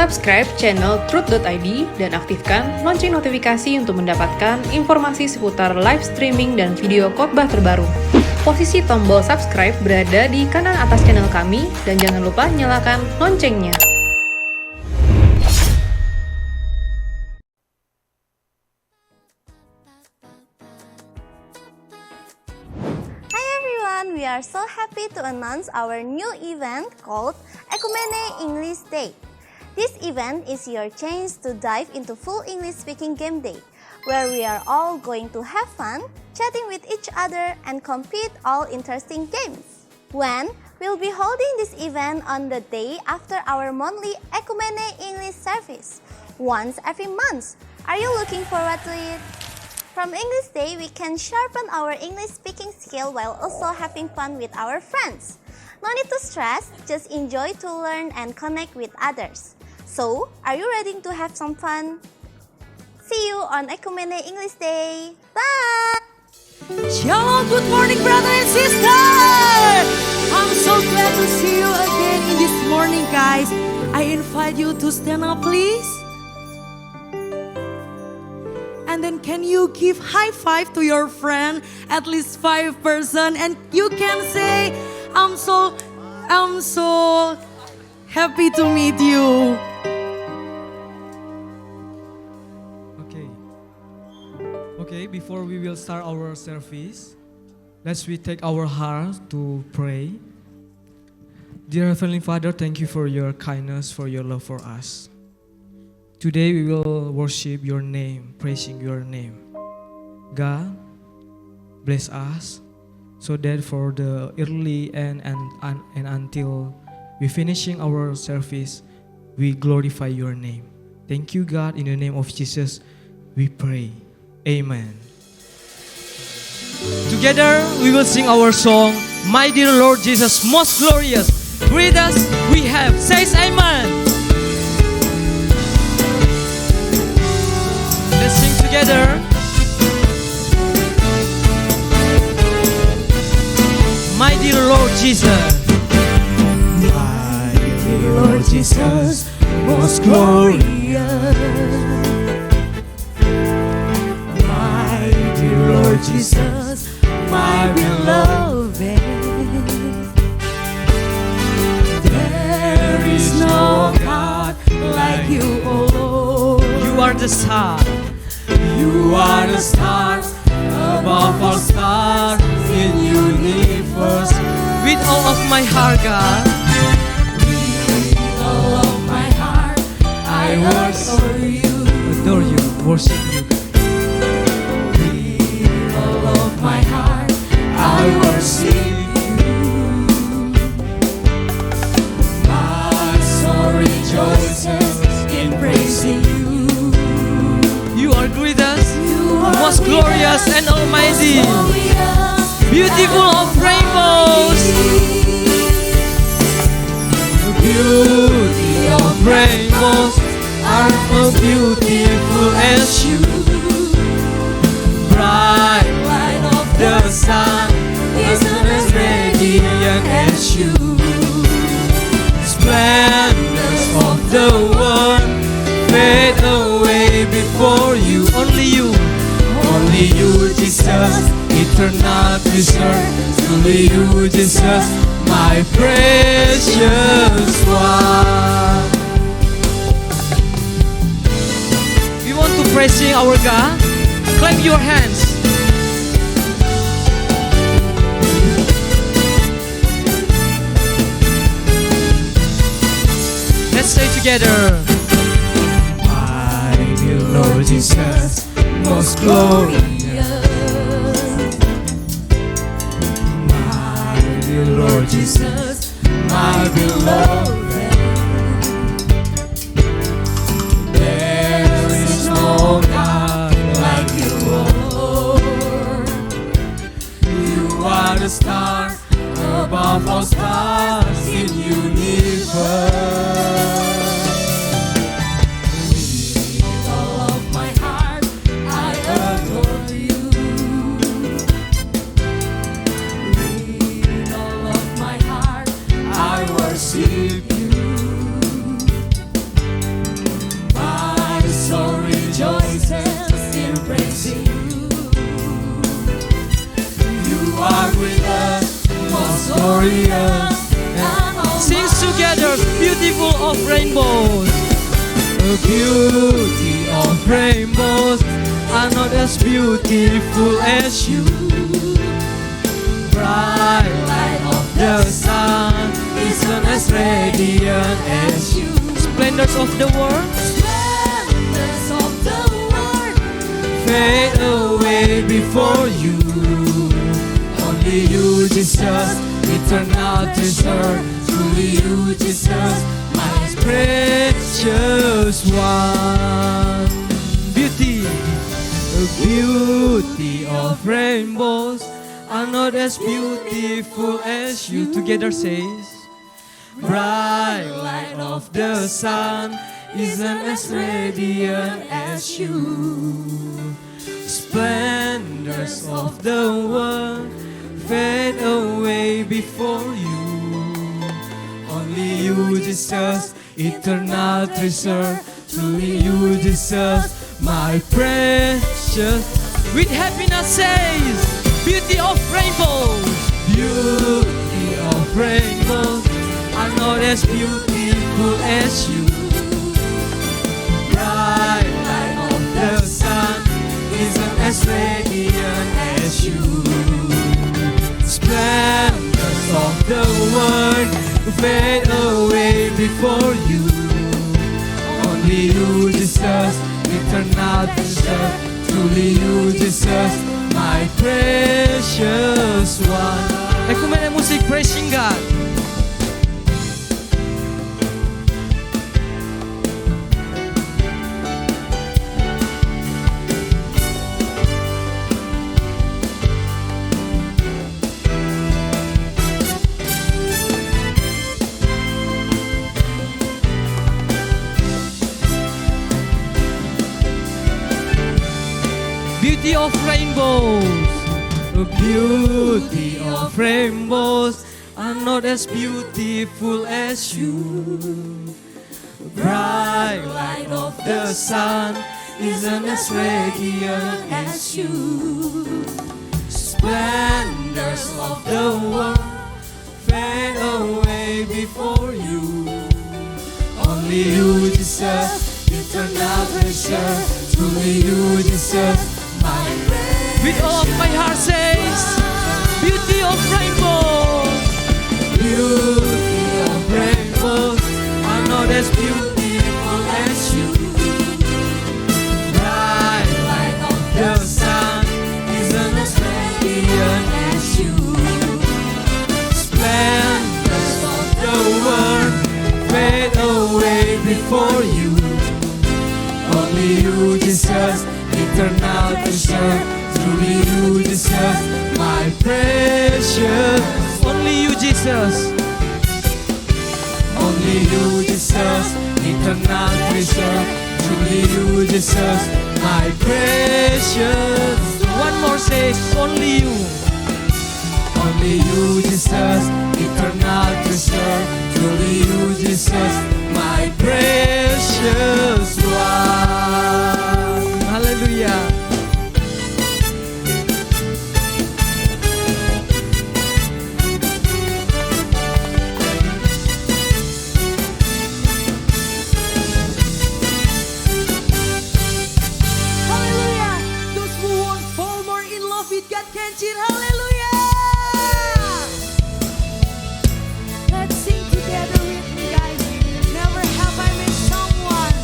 Subscribe channel Truth.id dan aktifkan lonceng notifikasi untuk mendapatkan informasi seputar live streaming dan video khotbah terbaru. Posisi tombol subscribe berada di kanan atas channel kami dan jangan lupa nyalakan loncengnya. We are so happy to announce our new event called Ekumene English Day. This event is your chance to dive into full English speaking game day, where we are all going to have fun, chatting with each other and compete all interesting games. When we'll be holding this event on the day after our monthly Ekumene English service, once every month. Are you looking forward to it? From English Day, we can sharpen our English speaking skill while also having fun with our friends. No need to stress, just enjoy to learn and connect with others. So, are you ready to have some fun? See you on Ekumene English Day. Bye! Shalom, good morning, brother and sister! I'm so glad to see you again in this morning, guys. I invite you to stand up, please. And then can you give high five to your friend, at least 5 person, and you can say, I'm so happy to meet you. Okay, before we will start our service, let's we take our heart to pray. Dear Heavenly Father, thank you for your kindness, for your love for us. Today we will worship your name, praising your name. God, bless us so that for the early and until we finishing our service, we glorify your name. Thank you, God. In the name of Jesus, we pray. Amen. Together we will sing our song, My Dear Lord Jesus, Most Glorious. With us we have, says Amen. Let's sing together. My dear Lord Jesus. My dear Lord Jesus, most glorious. My dear Lord Jesus, my beloved. There is no God like you, O Lord. You are the star. You are the stars above all stars in universe. With all of my heart, God. With all of my heart, I adore you. Adore you, worship you. With all of my heart, I worship you. My soul rejoices in praising you. You are greatest, most glorious and almighty, beautiful of rainbows. The beauty of rainbows are as beautiful as you. Bright light of the sun is not as radiant as you. Splendors of the world fade away before you. Only you, Jesus, eternal treasure. Only you, Jesus, my precious one. We want to praising our God. Clap your hands. Let's say together. My dear Lord Jesus, most glorious. My dear Lord Jesus, my beloved. There is no God like you, O Lord. You are the star above all stars in universe. Worship you. glorious. Sing together, beautiful of rainbows. The beauty of rainbows are not as beautiful as you. Bright light of the sun isn't as radiant as you. Splendors of the world, splendors of the world fade away before you. Only you, Jesus, eternal treasure. Truly you, Jesus, my precious one. Beauty, the beauty of rainbows are not as beautiful as you. Together says, bright light of the sun isn't as radiant as you. Splendors of the world fade away before you. Only you, Jesus, eternal treasure. Truly you, Jesus, my precious. With happiness says, beauty of rainbows. Beauty of rainbows are not as beautiful as you. Bright light of the sun isn't as radiant as you. Splendors of the world fade away before you. Only you, Jesus, eternal treasure. Truly you, Jesus, my precious one. Ekumene musik praising God. Beauty of rainbows. The beauty of rainbows are not as beautiful as you. Bright light of the sun isn't as radiant as you. Splendors of the world fade away before you. Only you, Jesus, eternal treasure. Truly you, Jesus, my praise. With all of my heart says, beauty of rainbows. Beauty of rainbows are not as beautiful as you. Bright light of the sun isn't as radiant as you. Splendors of the world fade away before you. Only you, Jesus, eternal treasure. Truly you, Jesus, my precious. Only you, Jesus. Only you, Jesus, eternal treasure. Truly you, Jesus, my precious. One more says, only you. Only you, Jesus, eternal treasure. Truly you, Jesus, my precious one. Hallelujah. Let's sing together with me, guys. Never have I met someone.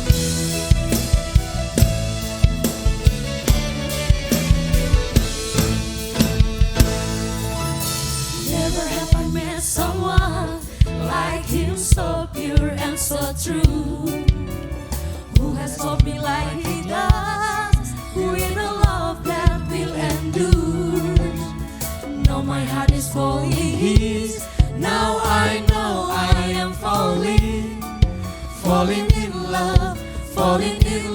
Never have I met someone like him, so pure and so true. Who has loved me like he does, with a love that will endure. Now my heart is fully his. Now I know I am falling in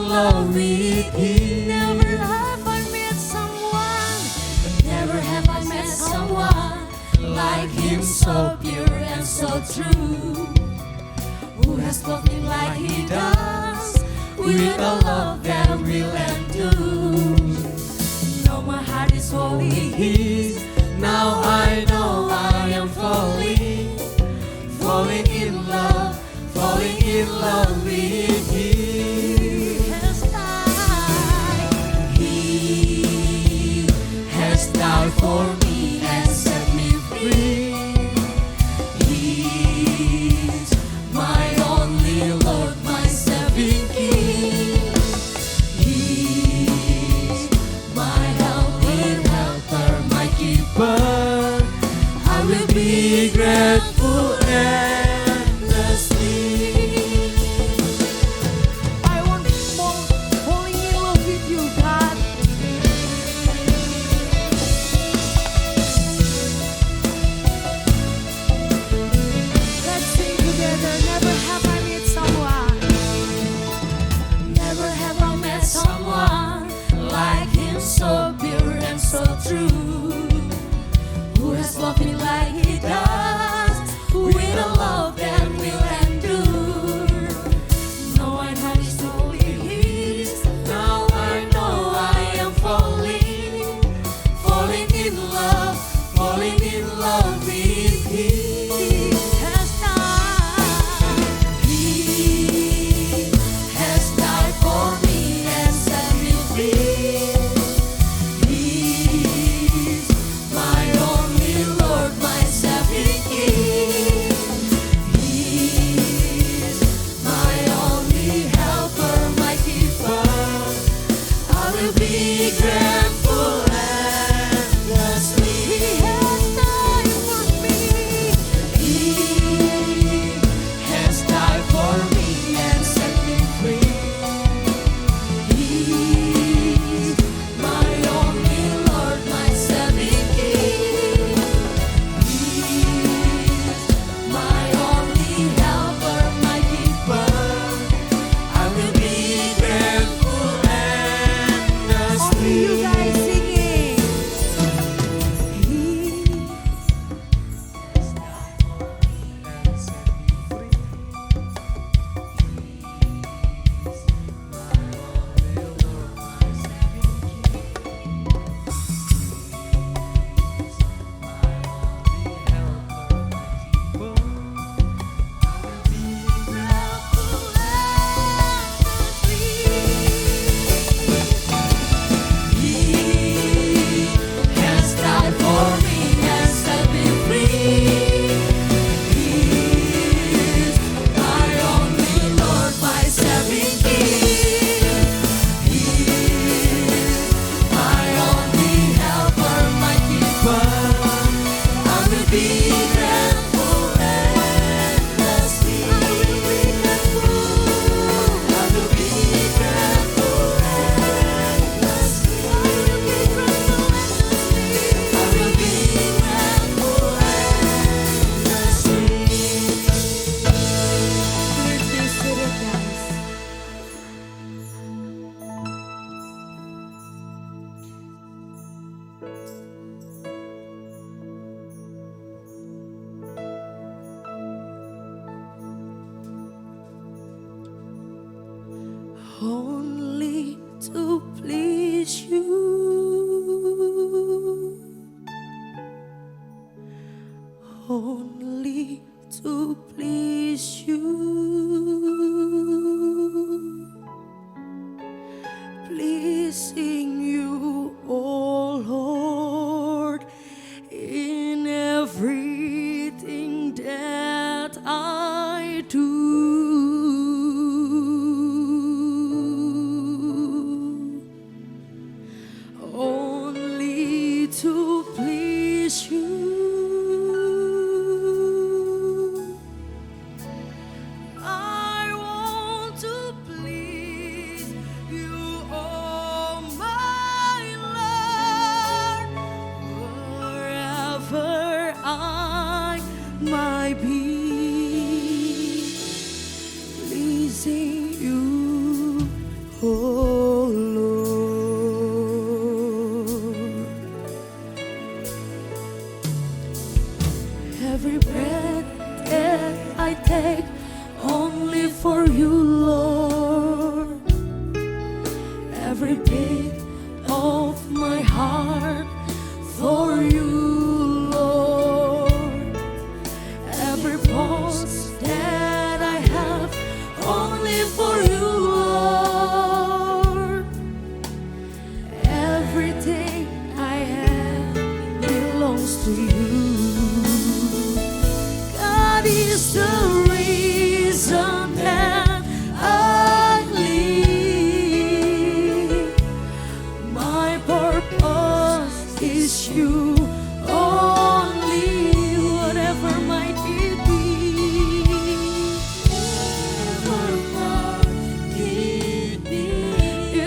love with him. Never have I met someone, never have I met someone like him, so pure and so true. Who has loved me like he does, with a love that will endure. Now my heart is wholly his. Now I know I am falling love with Him. He has died for me and set me free. He's my only Lord, my saving King. He's my helper, my keeper. I will be grateful endlessly. I want more falling in love with you, God. Let's sing together. Never have I met someone. Never have I met someone like Him, so pure and so true, who has loved me like He does, with a love that will endure. No one has totally His. Now I know I am falling in love with Him. He has died for me and set me free. He's my only Lord, my saving King. He's my only helper, my keeper. I will be grateful endlessly. He has died for me. He has died for me and set me free. He's my only Lord, my saving King. He's my only helper, my keeper. I will be grateful Only you endlessly. guys singing. He has died for me and set me free. He's my only Lord, my saving King. He's my only helper, my keeper. I will be grateful endlessly. I will be grateful. I will be grateful endlessly. I will be grateful endlessly. I will be grateful endlessly. Please be seated, guys. Only to please you, only to please you, pleasing you, oh Lord, in everything that I do.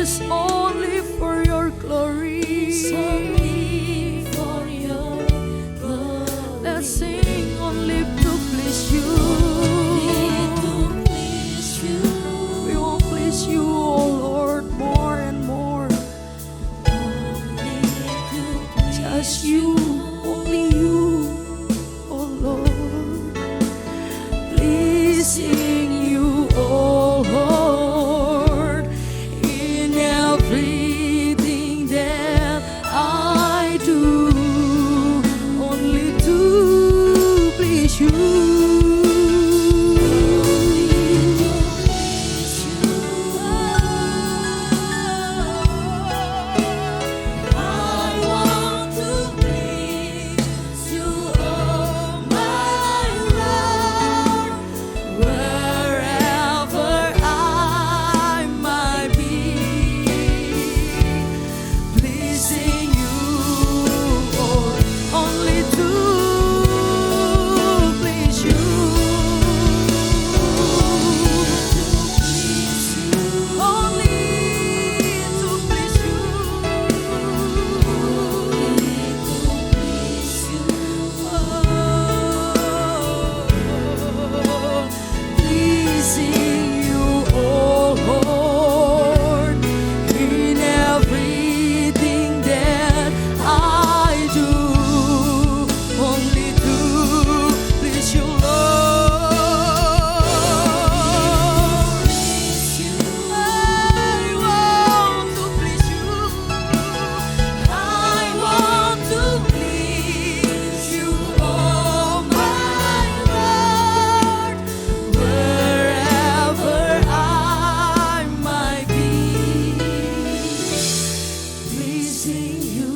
It's only for your glory. Let's sing only to please you. We will please you, oh Lord, more and more. Just you, only you, oh Lord. Pleasing you, oh Lord, in everything that I do, only to please you. I want to please you, oh my Lord, wherever I might be, pleasing you, oh, only to please you. Only to please you. Pleasing you, oh Lord, in everything that I do, only to please you, Lord. I want to please you. I want to please you, oh my Lord, wherever I might be, pleasing you,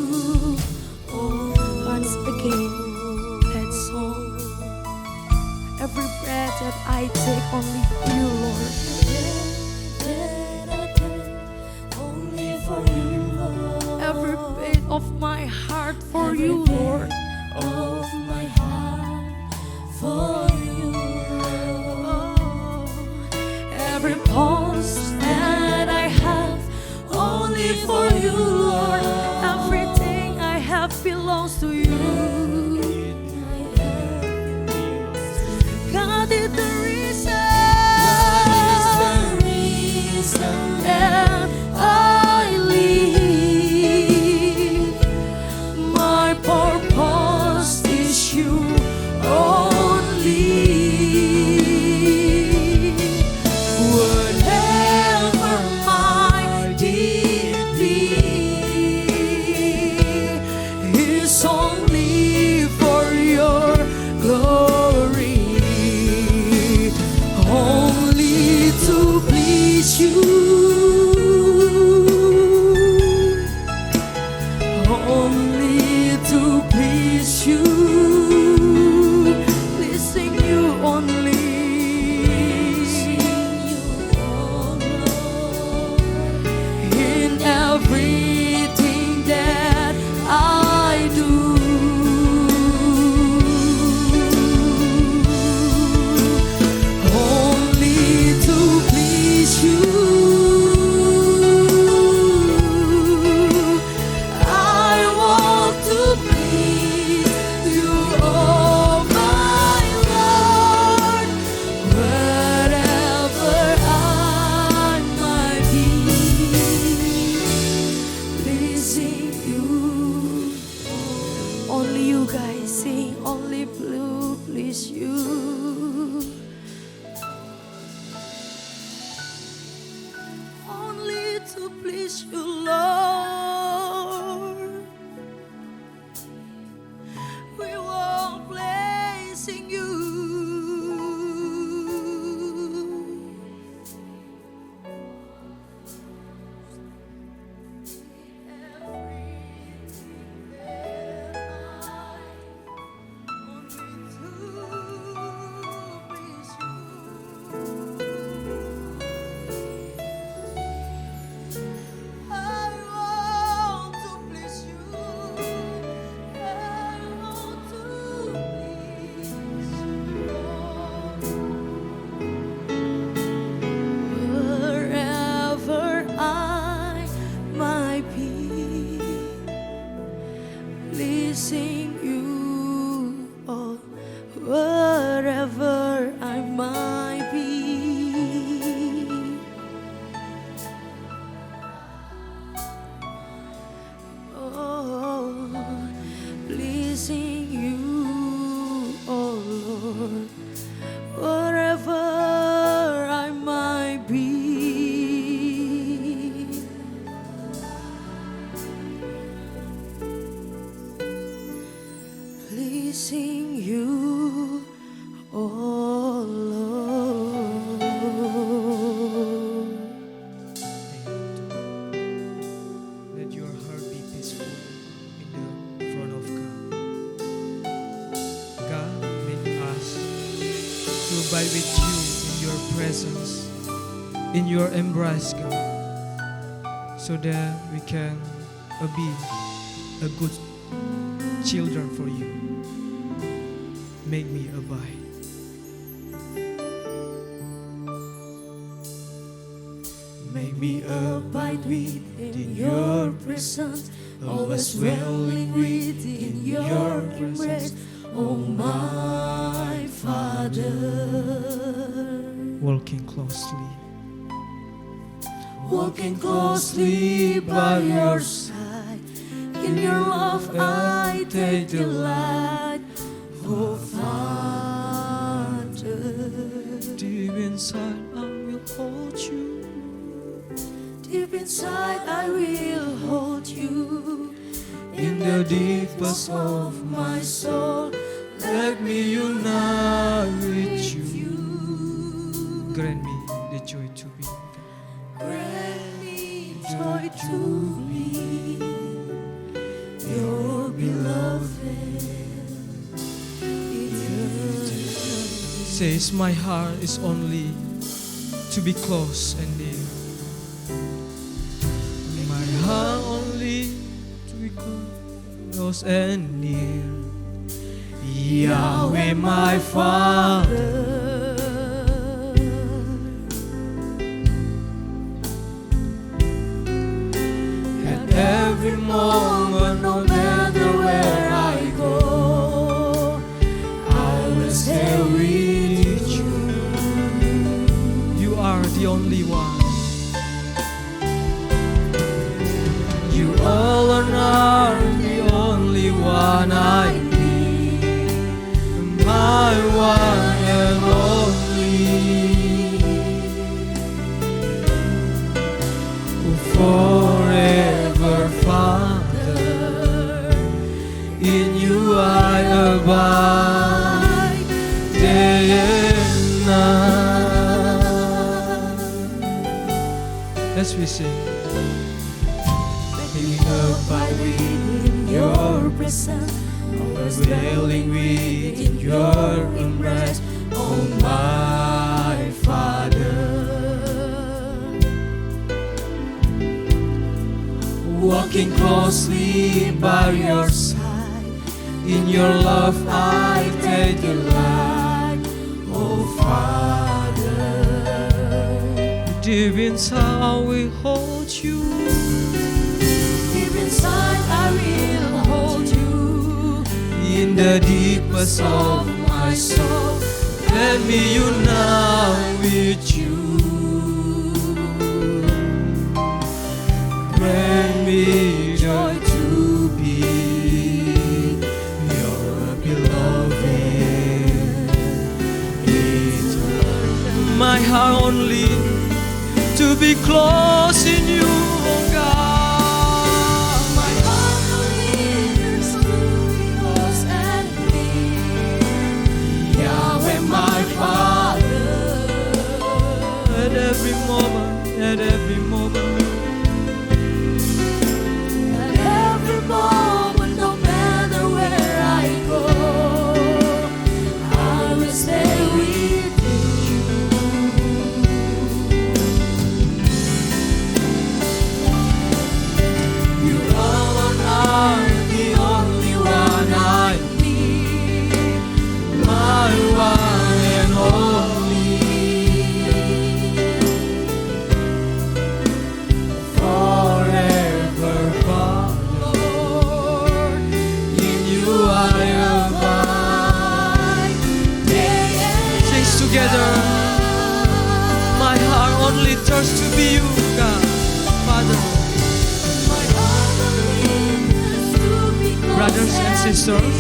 oh. Once again, that song. Every breath that I take, only for you, Lord. Every beat of my heart for you, Lord. Oh, every pulse that I have, only for you, Lord. Everything I have belongs to you. God is the reason that I live. My purpose is you only. Whatever my deed be, is only for your glory, only to please you, only to please you, pleasing you only. In everything that I do, only to please you. I want to please you, oh my Lord, wherever I might be, pleasing you. Only you guys sing, only blue, please you. Only to please you, Lord. We will blessing you. I presence, in your embrace, God, so that we can be a good children for you. Make me abide. Make me abide within your presence, always dwelling within your embrace, oh my Father. Walking closely, Walking closely by your side, in your love I take delight, oh Father. deep inside I will hold you. Deep inside I will hold you, In the deepest of my soul. let me unite with you. Grant me the joy to be. Grant me joy to be your beloved. Says my heart is only to be close and near. My heart only to be close and near. Yahweh, my Father. At every moment, no matter where I go, I will stay with you. You are the only one. You alone are the only one I need, my one and only. Forever, Father, in you I abide, day and night. Let's we sing. Abide within your presence, always dwelling within your embrace, oh my Father. Walking closely by your side, in your love I take delight, oh Father. Deep inside I will hold you. Deep inside I will hold you, In the deepest of my soul. let me unite with you. Grant me joy to be your beloved. My heart only to be close in you, oh God. My heart believes to be close and near. Yahweh, my Father. At every moment, at every moment. At every moment, no matter where I go, I will stay with you. You alone are the only one I need, my one and only. Forever, Lord, in you I abide. Day and Sings together. My heart only thirsts to be you, God, Father. my heart believes to be close Brothers and sisters,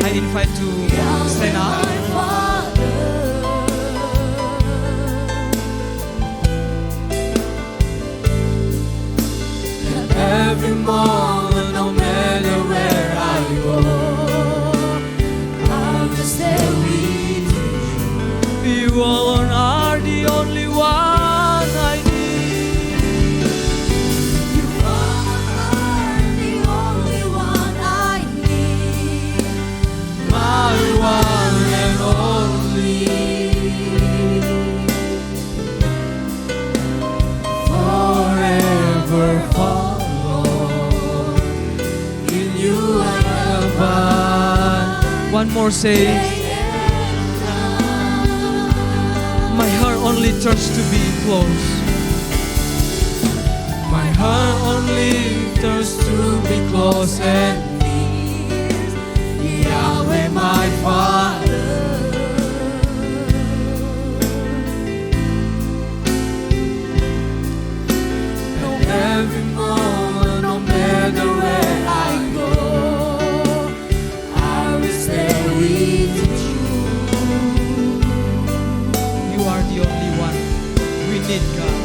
I invite to stand up. my Father. Every moment, no matter where I go, I will stay with you. You alone are the only one I need. You are the only one I need, My one and only. Lord say, my heart only turns to be close. My heart only turns to be close and near. Yahweh, my Father. And every moment, no matter where I go, I will stay with you. You are the only one. We need God.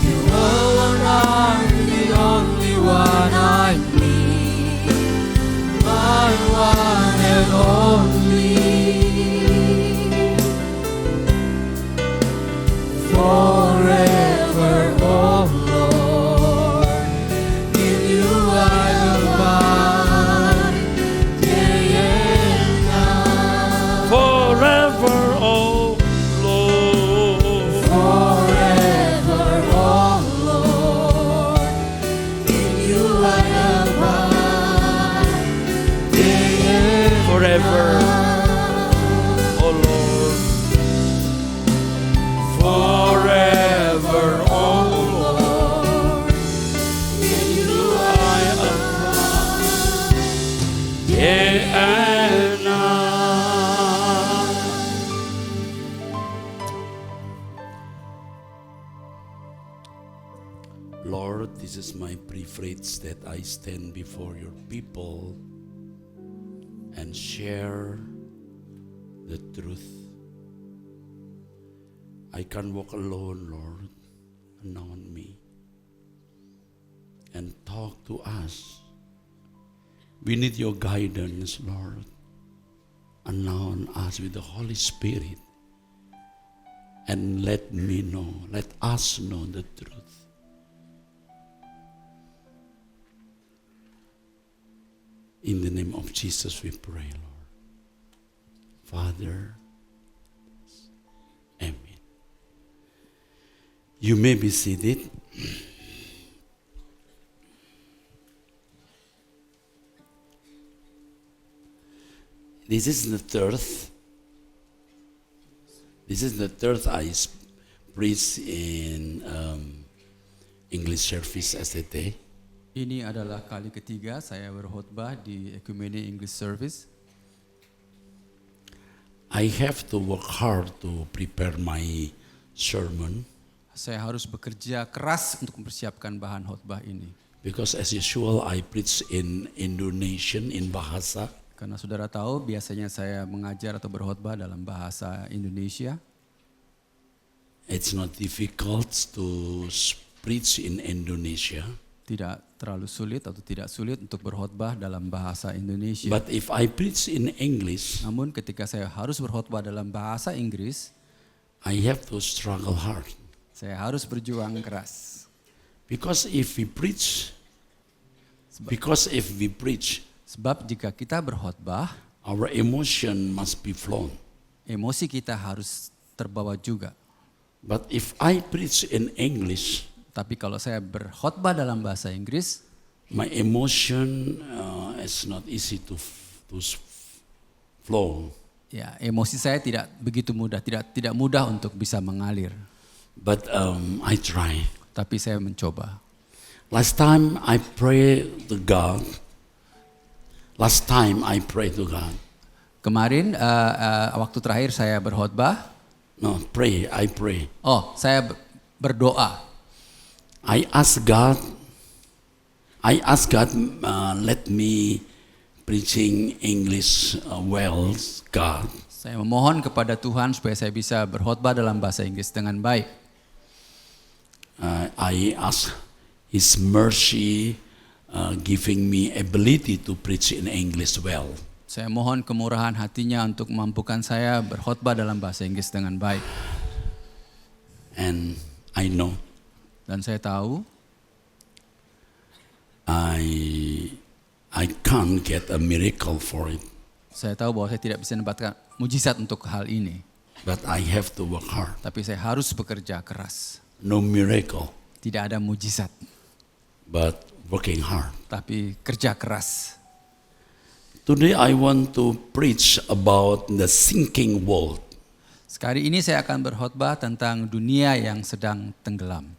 You are the only one I need, my one and only. Forever, oh Lord, in you I abide, day and night. Forever, oh Lord. Forever, oh Lord, in you I abide, day and Forever, oh Lord. Forever, oh Lord. In you I abide, day and night. Lord, this is my privilege that I stand before your people and share the truth. I can't walk alone, Lord. Anoint me and talk to us. We need your guidance, Lord. Anoint us with the Holy Spirit and let us know the truth. In the name of Jesus we pray, Lord. Father, amen. You may be seated. This is the third I preach in English service STT. Ini adalah kali ketiga saya berkhotbah di Ekumene English Service. I have to work hard to prepare my sermon Saya harus bekerja keras untuk mempersiapkan bahan khotbah ini. because as usual I preach in Indonesian in bahasa. Karena saudara tahu biasanya saya mengajar atau berkhotbah dalam bahasa Indonesia. It's not difficult to preach in Indonesia. Tidak terlalu sulit atau tidak sulit untuk berkhotbah dalam bahasa Indonesia. But if I preach in English, Namun ketika saya harus berkhotbah dalam bahasa Inggris, I have to struggle hard. saya harus berjuang keras. Because if we preach, Sebab jika kita berkhotbah, our emotion must be flown. emosi kita harus terbawa juga. But if I preach in English, Tapi kalau saya berkhotbah dalam bahasa Inggris, my emotion is not easy to flow. ya emosi saya tidak begitu mudah, tidak mudah untuk bisa mengalir. But I try. Tapi saya mencoba. Last time I pray to God. Kemarin waktu terakhir saya berkhotbah. No, I pray. Oh, saya berdoa. I ask God, let me preaching English well, God. Saya memohon kepada Tuhan supaya saya bisa berkhotbah dalam bahasa Inggris dengan baik. I ask His mercy giving me ability to preach in English well. Saya mohon kemurahan hatinya untuk memampukan saya berkhotbah dalam bahasa Inggris dengan baik. And I know Dan saya tahu I can't get a miracle for it, Saya tahu bahwa saya tidak bisa mendapatkan mujizat untuk hal ini. but I have to work hard. Tapi saya harus bekerja keras. No miracle, Tidak ada mujizat, but working hard. tapi kerja keras. Today I want to preach about the sinking world. Sekali ini saya akan berkhotbah tentang dunia yang sedang tenggelam.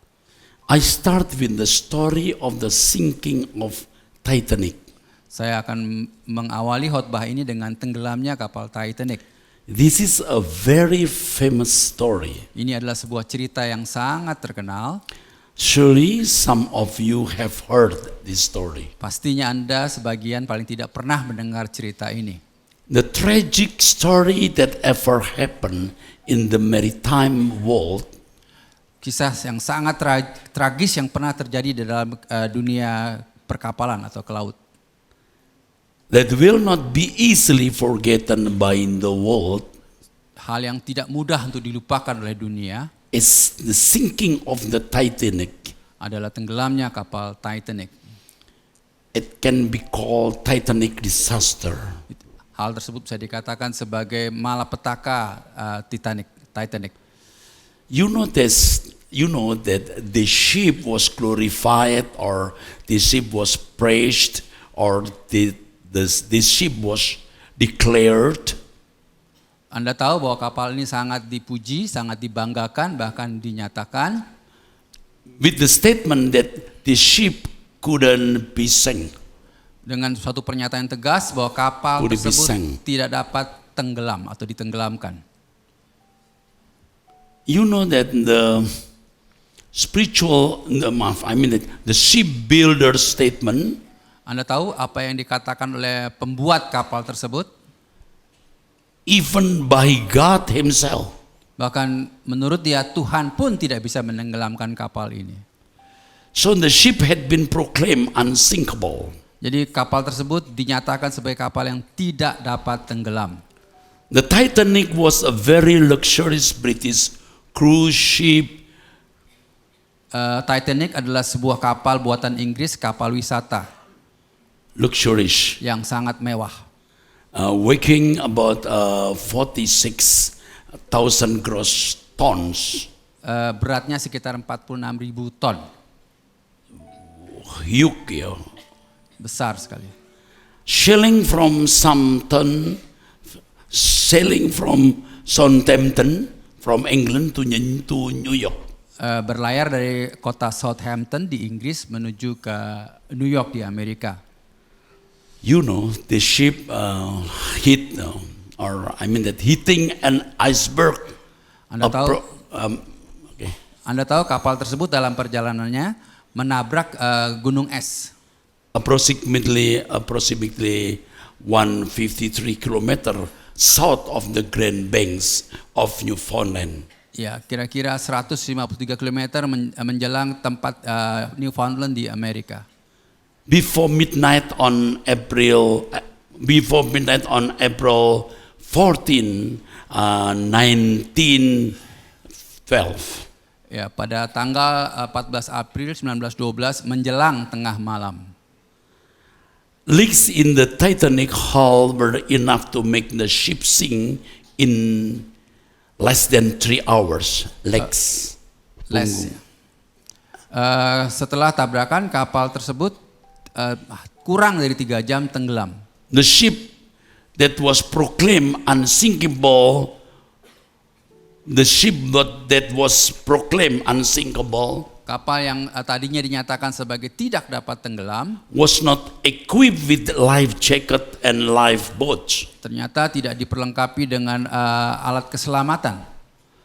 I start with the story of the sinking of Titanic. Saya akan mengawali khotbah ini dengan tenggelamnya kapal Titanic. This is a very famous story. Ini adalah sebuah cerita yang sangat terkenal. Surely some of you have heard this story. Pastinya Anda sebagian paling tidak pernah mendengar cerita ini. The tragic story that ever happened in the maritime world Kisah yang sangat tragis yang pernah terjadi di dalam dunia perkapalan atau ke laut. that will not be easily forgotten by the world Hal yang tidak mudah untuk dilupakan oleh dunia is the sinking of the Titanic. adalah tenggelamnya kapal Titanic. It can be called Titanic disaster. Hal tersebut bisa dikatakan sebagai malapetaka Titanic. You know that the ship was glorified, or the ship was praised, or the ship was declared. Anda tahu bahwa kapal ini sangat dipuji, sangat dibanggakan, bahkan dinyatakan With the statement that the ship couldn't be sunk. dengan suatu pernyataan tegas bahwa kapal Couldn't be tersebut sunk. tidak dapat tenggelam atau ditenggelamkan. You know that the shipbuilder statement Anda tahu apa yang dikatakan oleh pembuat kapal tersebut? even by God himself. Bahkan menurut dia Tuhan pun tidak bisa menenggelamkan kapal ini. So the ship had been proclaimed unsinkable. Jadi kapal tersebut dinyatakan sebagai kapal yang tidak dapat tenggelam. The Titanic was a very luxurious British cruise ship. Titanic adalah sebuah kapal buatan Inggris, kapal wisata Luxurious. yang sangat mewah. Weighing about 46,000 gross tons. Beratnya sekitar 46.000 ton. Huge, yeah. Besar sekali. Sailing from Southampton, from England to New York. Berlayar dari kota Southampton di Inggris menuju ke New York di Amerika. You know, the ship hitting an iceberg. Anda tahu, Okay. Anda tahu kapal tersebut dalam perjalanannya menabrak gunung es. Approximately 153 kilometer south of the Grand Banks of Newfoundland. Ya, kira-kira 153 km menjelang tempat Newfoundland di Amerika. Before midnight on April 14, 1912. Ya, pada tanggal 14 April 1912 menjelang tengah malam. Leaks in the Titanic hull were enough to make the ship sink in less than 3 hours. Leaks. Setelah tabrakan kapal tersebut kurang dari 3 jam tenggelam. The ship that was proclaimed unsinkable, Kapal yang tadinya dinyatakan sebagai tidak dapat tenggelam, was not equipped with life jacket and lifeboats. ternyata tidak diperlengkapi dengan alat keselamatan.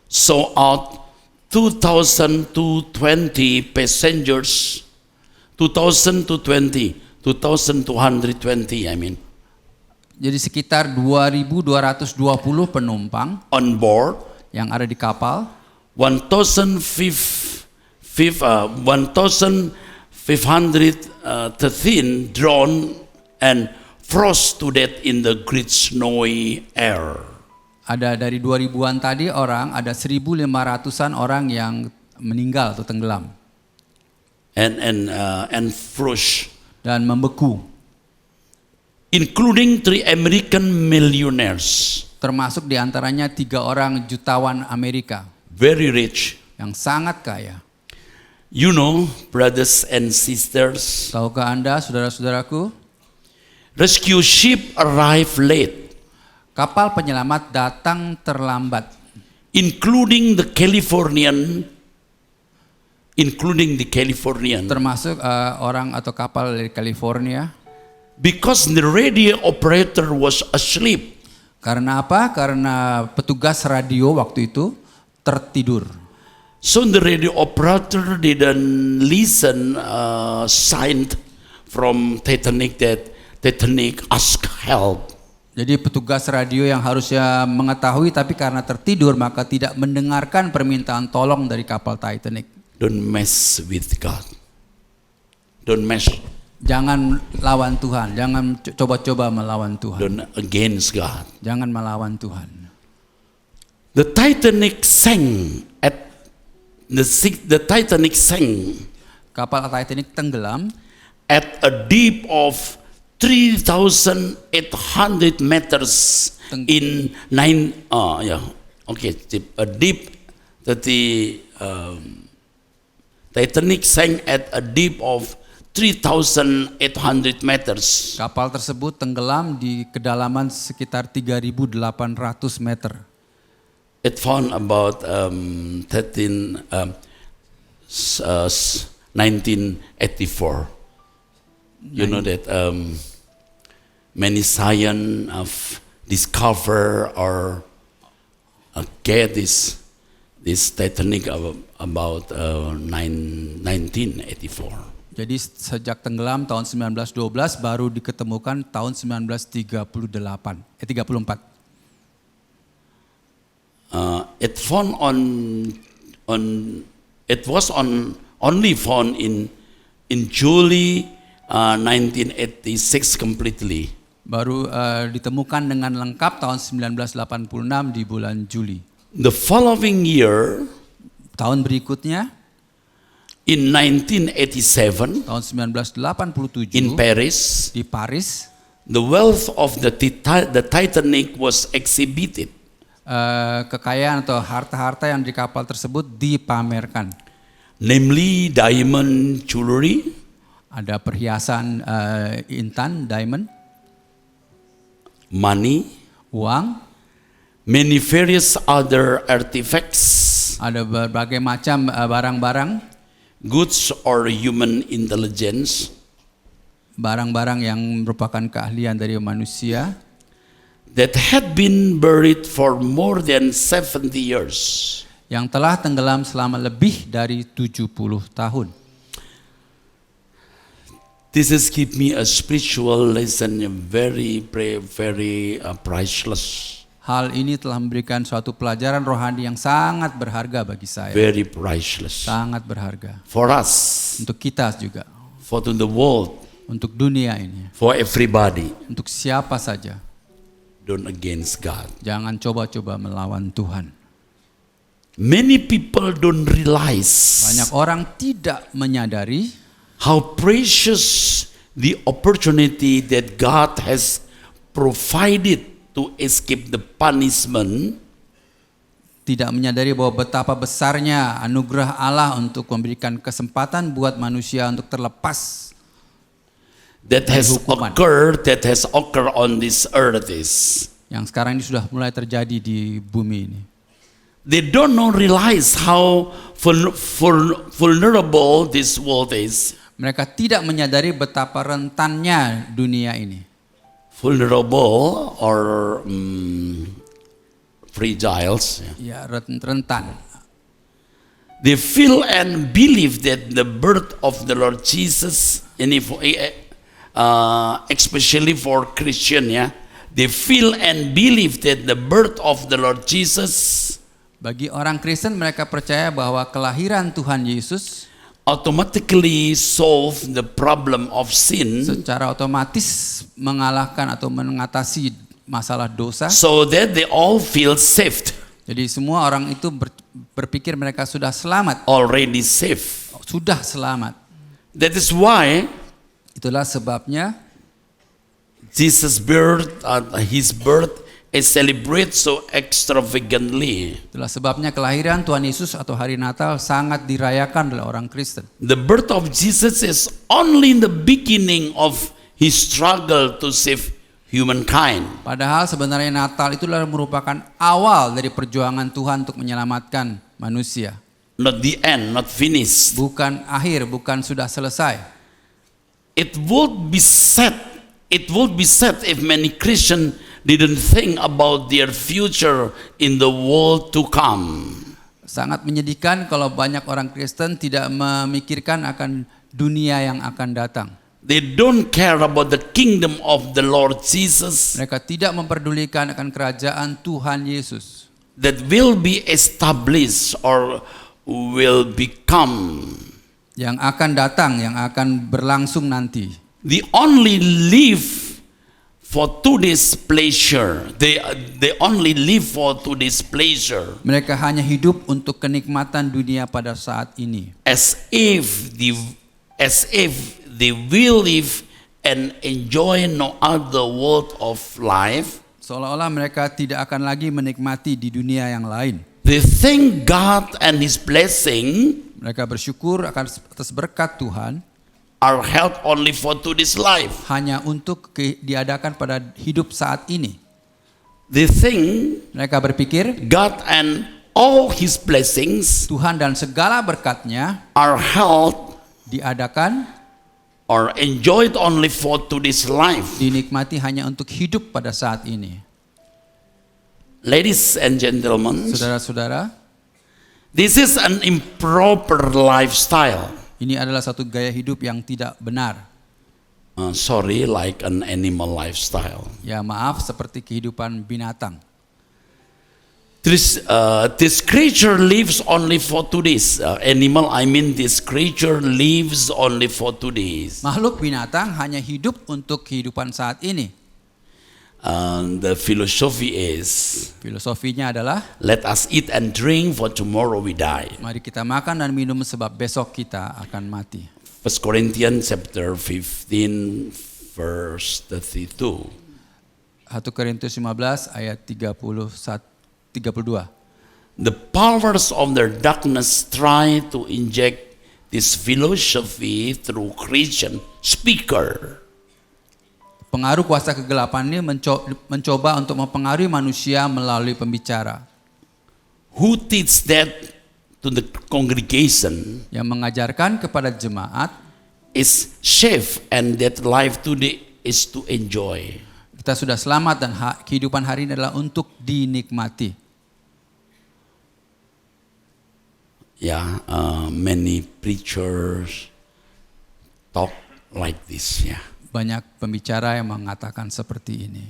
So out 2,220 passengers, 2,220, I mean, Jadi sekitar 2.220 penumpang on board, yang ada di kapal, 1,513 drowned and froze to death in the great snowy air. ada dari 2.000-an tadi orang, ada 1.500-an orang yang meninggal atau tenggelam And froze, dan membeku, including 3 American millionaires, termasuk diantaranya 3 orang jutawan Amerika very rich. yang sangat kaya. You know, brothers and sisters, Tahukah Anda, saudara-saudaraku, Rescue ship arrived late, Kapal penyelamat datang terlambat, including the Californian, termasuk orang atau kapal dari California. because the radio operator was asleep. Karena apa? Karena petugas radio waktu itu tertidur. So the radio operator didn't listen sign from Titanic that Titanic asked help. Jadi petugas radio yang harusnya mengetahui tapi karena tertidur maka tidak mendengarkan permintaan tolong dari kapal Titanic. Don't mess with God. Don't mess. Jangan lawan Tuhan, jangan coba-coba melawan Tuhan. Don't against God. Jangan melawan Tuhan. The Titanic sank at the Titanic sank Kapal Titanic tenggelam at a deep of 3,800 meters in a deep that the Titanic sank at a deep of 3,800 meters. Kapal tersebut tenggelam di kedalaman sekitar 3.800 meter. It found about 1984. You know that many science have discovered or get this Titanic about 1984. Jadi sejak tenggelam tahun 1912 baru diketemukan tahun 1934. It found only found in July 1986 completely. Baru ditemukan dengan lengkap tahun 1986 di bulan Juli. The following year, tahun berikutnya in 1987, tahun 1987 in Paris, di Paris, the wealth of the Titanic was exhibited. Kekayaan atau harta-harta yang di kapal tersebut dipamerkan. Namely diamond jewelry, ada perhiasan intan, diamond, money, uang, many various other artifacts, ada berbagai macam barang-barang, goods or human intelligence, barang-barang yang merupakan keahlian dari manusia, that had been buried for more than 70 years. Yang telah tenggelam selama lebih dari 70 tahun. This has given me a spiritual lesson, very priceless. Hal ini telah memberikan suatu pelajaran rohani yang sangat berharga bagi saya. Very priceless. Sangat berharga. For us. Untuk kita juga. For the world. Untuk dunia ini. For everybody. Untuk siapa saja. Don't against God. Jangan coba-coba melawan Tuhan. Many people don't realize. Banyak orang tidak menyadari how precious the opportunity that God has provided to escape the punishment. Tidak menyadari bahwa betapa besarnya anugerah Allah untuk memberikan kesempatan buat manusia untuk terlepas that has occurred on this earth yang sekarang ini sudah mulai terjadi di bumi ini. They don't realize how vulnerable this world is. Mereka tidak menyadari betapa rentannya dunia ini. Vulnerable or fragile. Ya, rentan. They feel and believe that the birth of the Lord Jesus, especially for Christian, they feel and believe that the birth of the Lord Jesus. Bagi orang Kristen, mereka percaya bahwa kelahiran Tuhan Yesus automatically solve the problem of sin. Secara otomatis mengalahkan atau mengatasi masalah dosa. So that they all feel saved. Jadi semua orang itu berpikir mereka sudah selamat. Already safe. Sudah selamat. That is why. Itulah sebabnya. Jesus' birth, his birth is celebrated so extravagantly. Itulah sebabnya kelahiran Tuhan Yesus atau hari Natal sangat dirayakan oleh orang Kristen. The birth of Jesus is only in the beginning of He struggled to save humankind. Padahal sebenarnya Natal itulah merupakan awal dari perjuangan Tuhan untuk menyelamatkan manusia. Not the end, not finished. Bukan akhir, bukan sudah selesai. It would be sad if many Christians didn't think about their future in the world to come. Sangat menyedihkan kalau banyak orang Kristen tidak memikirkan akan dunia yang akan datang. They don't care about the kingdom of the Lord Jesus Mereka tidak memperdulikan akan kerajaan Tuhan Yesus that will be established or will become. yang akan datang, yang akan berlangsung nanti. They only live for today's pleasure. They only live for today's pleasure. Mereka hanya hidup untuk kenikmatan dunia pada saat ini. As if they will live and enjoy no other world of life. Seolah-olah mereka tidak akan lagi menikmati di dunia yang lain. They thank God and His blessing Mereka bersyukur atas berkat Tuhan are held only for today's life. hanya untuk diadakan pada hidup saat ini. They think Mereka berpikir God and all His blessings Tuhan dan segala berkatnya are held diadakan, or enjoyed only for today's life. dinikmati hanya untuk hidup pada saat ini. Ladies and gentlemen, Saudara-saudara, this is an improper lifestyle. ini adalah satu gaya hidup yang tidak benar. Sorry, like an animal lifestyle. Ya maaf, seperti kehidupan binatang. This creature lives only for today's animal. I mean, this creature lives only for today's. Makhluk binatang hanya hidup untuk kehidupan saat ini. The philosophy is, Filosofinya adalah, let us eat and drink, for tomorrow we die. mari kita makan dan minum sebab besok kita akan mati. 1 Corinthians chapter 15 verse 32. 1 Korintus 15 ayat 32. The powers of their darkness try to inject this philosophy through Christian speaker. Pengaruh kuasa kegelapan ini mencoba untuk mempengaruhi manusia melalui pembicara Who teach that to the congregation yang mengajarkan kepada jemaat, is safe and that life today is to enjoy. kita sudah selamat dan kehidupan hari ini adalah untuk dinikmati. Many preachers talk like this. Banyak pembicara yang mengatakan seperti ini.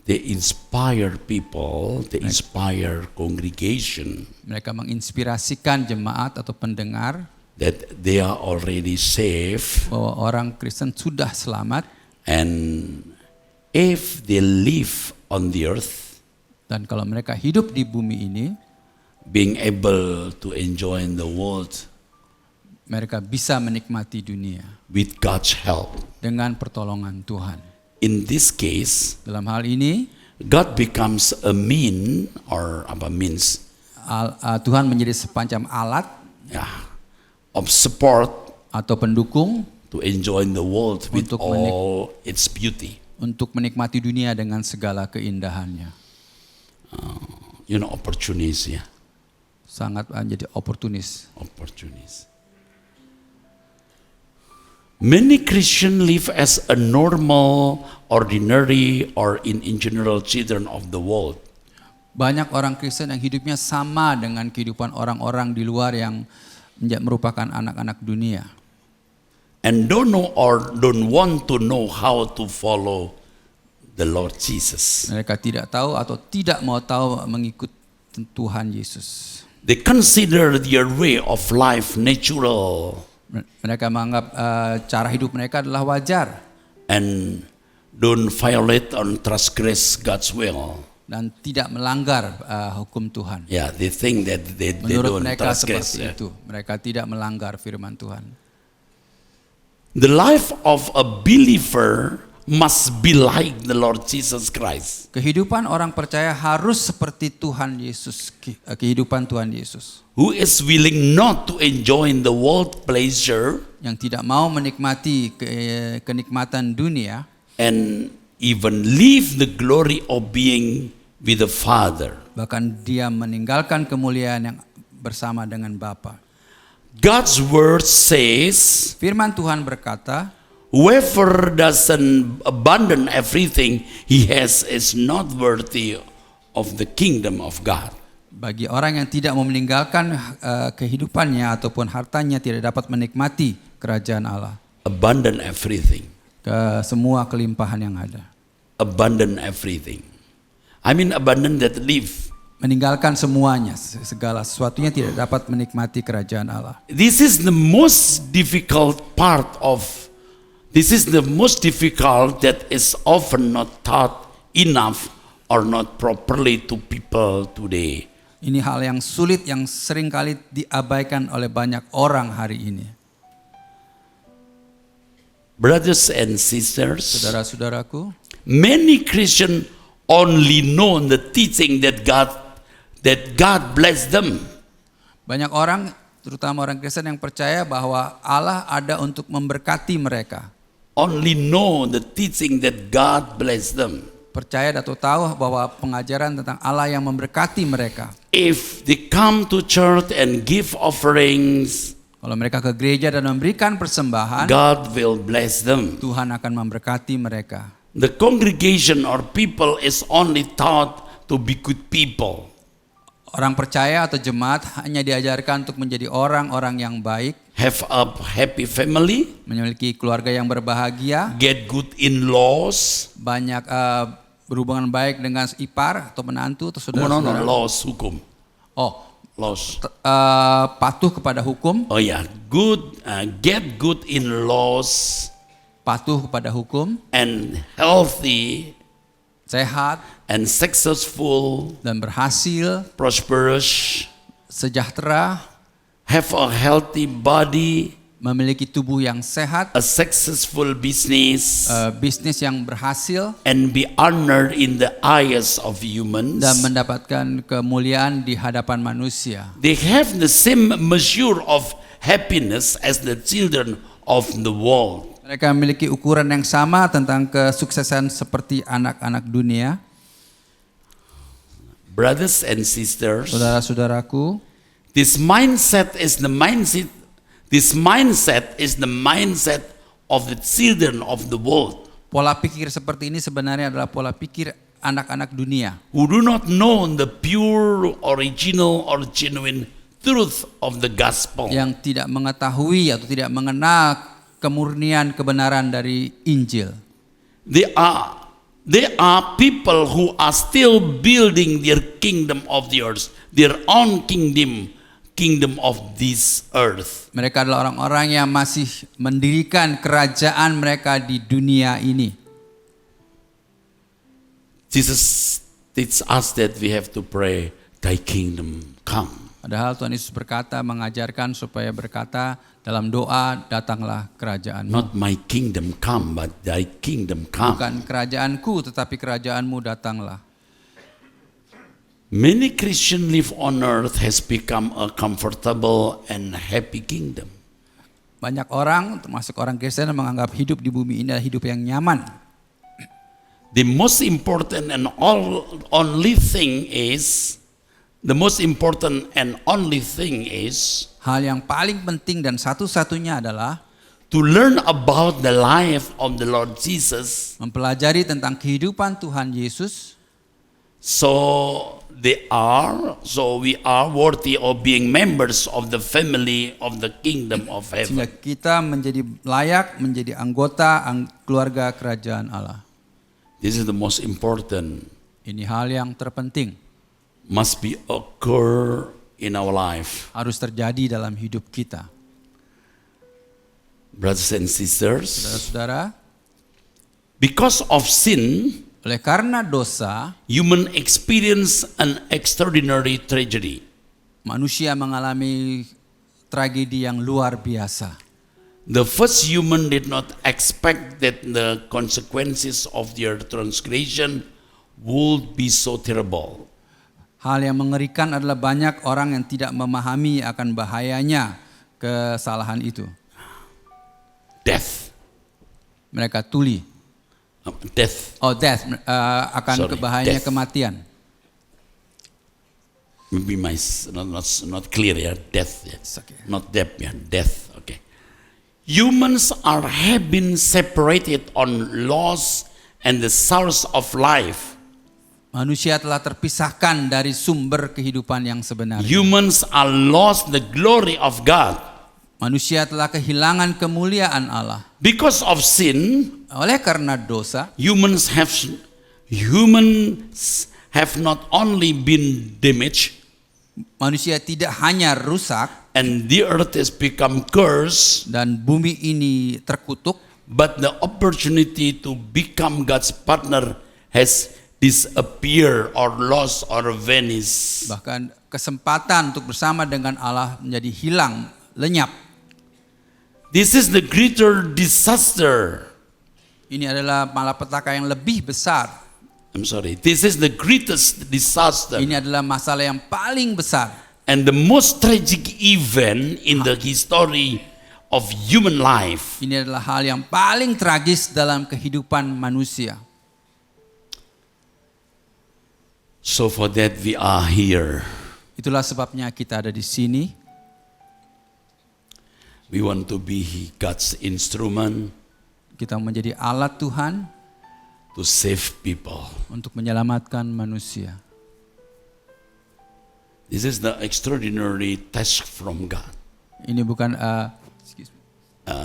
They inspire people, they inspire congregation Mereka menginspirasikan jemaat atau pendengar that they are already safe, bahwa orang Kristen sudah selamat, and if they live on the earth, dan kalau mereka hidup di bumi ini, being able to enjoy in the world mereka bisa menikmati dunia with God's help. dengan pertolongan Tuhan. In this case, Dalam hal ini, God becomes a means, Tuhan menjadi semacam alat of support atau pendukung to enjoy the world with Untuk all its beauty. untuk menikmati dunia dengan segala keindahannya. Opportunities, Sangat menjadi oportunis. opportunities. Many Christians live as a normal, ordinary, or in general children of the world. Banyak orang Kristen yang hidupnya sama dengan kehidupan orang-orang di luar yang merupakan anak-anak dunia. And don't know or don't want to know how to follow the Lord Jesus. Mereka tidak tahu atau tidak mau tahu mengikut Tuhan Yesus. They consider their way of life natural Mereka menganggap cara hidup mereka adalah wajar and don't violate or transgress God's will. dan tidak melanggar hukum Tuhan. They think that they Menurut don't mereka transgress. seperti itu. Mereka tidak melanggar firman Tuhan. The life of a believer must be like the Lord Jesus Christ. Kehidupan orang percaya harus seperti Tuhan Yesus, kehidupan Tuhan Yesus. Who is willing not to enjoy the world pleasure, Yang tidak mau menikmati kenikmatan dunia, and even leave the glory of being with the Father. Bahkan dia meninggalkan kemuliaan yang bersama dengan Bapa. God's word says, Firman Tuhan berkata, whoever doesn't abandon everything he has is not worthy of the kingdom of God. bagi orang yang tidak mau meninggalkan kehidupannya ataupun hartanya tidak dapat menikmati kerajaan Allah. Abandon everything. Semua kelimpahan yang ada. Abandon everything. I mean abandon that live. Meninggalkan semuanya, segala sesuatunya tidak dapat menikmati kerajaan Allah. This is the most difficult part of, this is the most difficult that is often not taught enough or not properly to people today. Ini hal yang sulit yang seringkali diabaikan oleh banyak orang hari ini. Brothers and sisters, Saudara-saudaraku, many Christians only know the teaching that God bless them. banyak orang, terutama orang Kristen yang percaya bahwa Allah ada untuk memberkati mereka. Only know the teaching that God bless them. Percaya atau tahu bahwa pengajaran tentang Allah yang memberkati mereka. If they come to church and give offerings, Kalau mereka ke gereja dan memberikan persembahan, God will bless them. Tuhan akan memberkati mereka. The congregation or people is only taught to be good people. Orang percaya atau jemaat hanya diajarkan untuk menjadi orang-orang yang baik, Have a happy family, memiliki keluarga yang berbahagia, get good in-laws. banyak berhubungan baik dengan ipar atau menantu atau No, saudara-saudara. laws, hukum. Laws. Patuh kepada hukum, Oh yeah, good, get good in-laws patuh kepada hukum, and healthy sehat and successful, dan berhasil, prosperous, sejahtera, have a healthy body, memiliki tubuh yang sehat, a successful business, bisnis yang berhasil, and be honored in the eyes of humans. dan mendapatkan kemuliaan di hadapan manusia. They have the same measure of happiness as the children of the world. Mereka memiliki ukuran yang sama tentang kesuksesan seperti anak-anak dunia. Brothers and sisters, Saudara-saudaraku, this mindset is the mindset of the children of the world, pola pikir seperti ini sebenarnya adalah pola pikir anak-anak dunia who do not know the pure, original, or genuine truth of the gospel. yang tidak mengetahui atau tidak mengenal kemurnian kebenaran dari Injil. They are people who are still building their kingdom of the earth, their own kingdom of this earth. Mereka adalah orang-orang yang masih mendirikan kerajaan mereka di dunia ini. Jesus teaches us that we have to pray, thy kingdom come. Padahal Tuhan Yesus mengajarkan supaya berkata dalam doa, datanglah kerajaan-Mu. Not my kingdom come, but thy kingdom come. Bukan kerajaanku, tetapi kerajaan-Mu datanglah. Many Christians live on earth has become a comfortable and happy kingdom. Banyak orang, termasuk orang Kristen, menganggap hidup di bumi ini adalah hidup yang nyaman. The most important and only thing is, Hal yang paling penting dan satu-satunya adalah to learn about the life of the Lord Jesus. Mempelajari tentang kehidupan Tuhan Yesus. So we are worthy of being members of the family of the kingdom of Sehingga heaven. kita menjadi layak menjadi anggota keluarga kerajaan Allah. This is the most important. Ini hal yang terpenting. Must be occur in our life. Harus terjadi dalam hidup kita. Brothers and sisters, Saudara-saudara, because of sin, oleh karena dosa, human experience an extraordinary tragedy. Manusia mengalami tragedi yang luar biasa. The first human did not expect that the consequences of their transgression would be so terrible. Hal yang mengerikan adalah banyak orang yang tidak memahami akan bahayanya kesalahan itu. Death. Mereka tuli. Death. Oh, death, akan Sorry, bahayanya death. kematian. Maybe not clear ya, death ya. It's okay. Not death ya, death. Okay. Humans have been separated on loss and the source of life. Manusia telah terpisahkan dari sumber kehidupan yang sebenarnya. Humans are lost the glory of God. Manusia telah kehilangan kemuliaan Allah. Because of sin, Oleh karena dosa, humans have not only been damaged, manusia tidak hanya rusak and the earth has become cursed, dan bumi ini terkutuk, but the opportunity to become God's partner has disappeared or lost or vanished. bahkan kesempatan untuk bersama dengan Allah menjadi hilang, lenyap. This is the greater disaster. Ini adalah malapetaka yang lebih besar. I'm sorry. This is the greatest disaster Ini adalah masalah yang paling besar and the most tragic event in the history of human life. Ini adalah hal yang paling tragis dalam kehidupan manusia. So for that we are here. Itulah sebabnya kita ada di sini. We want to be God's instrument Kita menjadi alat Tuhan to save people. untuk menyelamatkan manusia. This is the extraordinary task from God. Ini bukan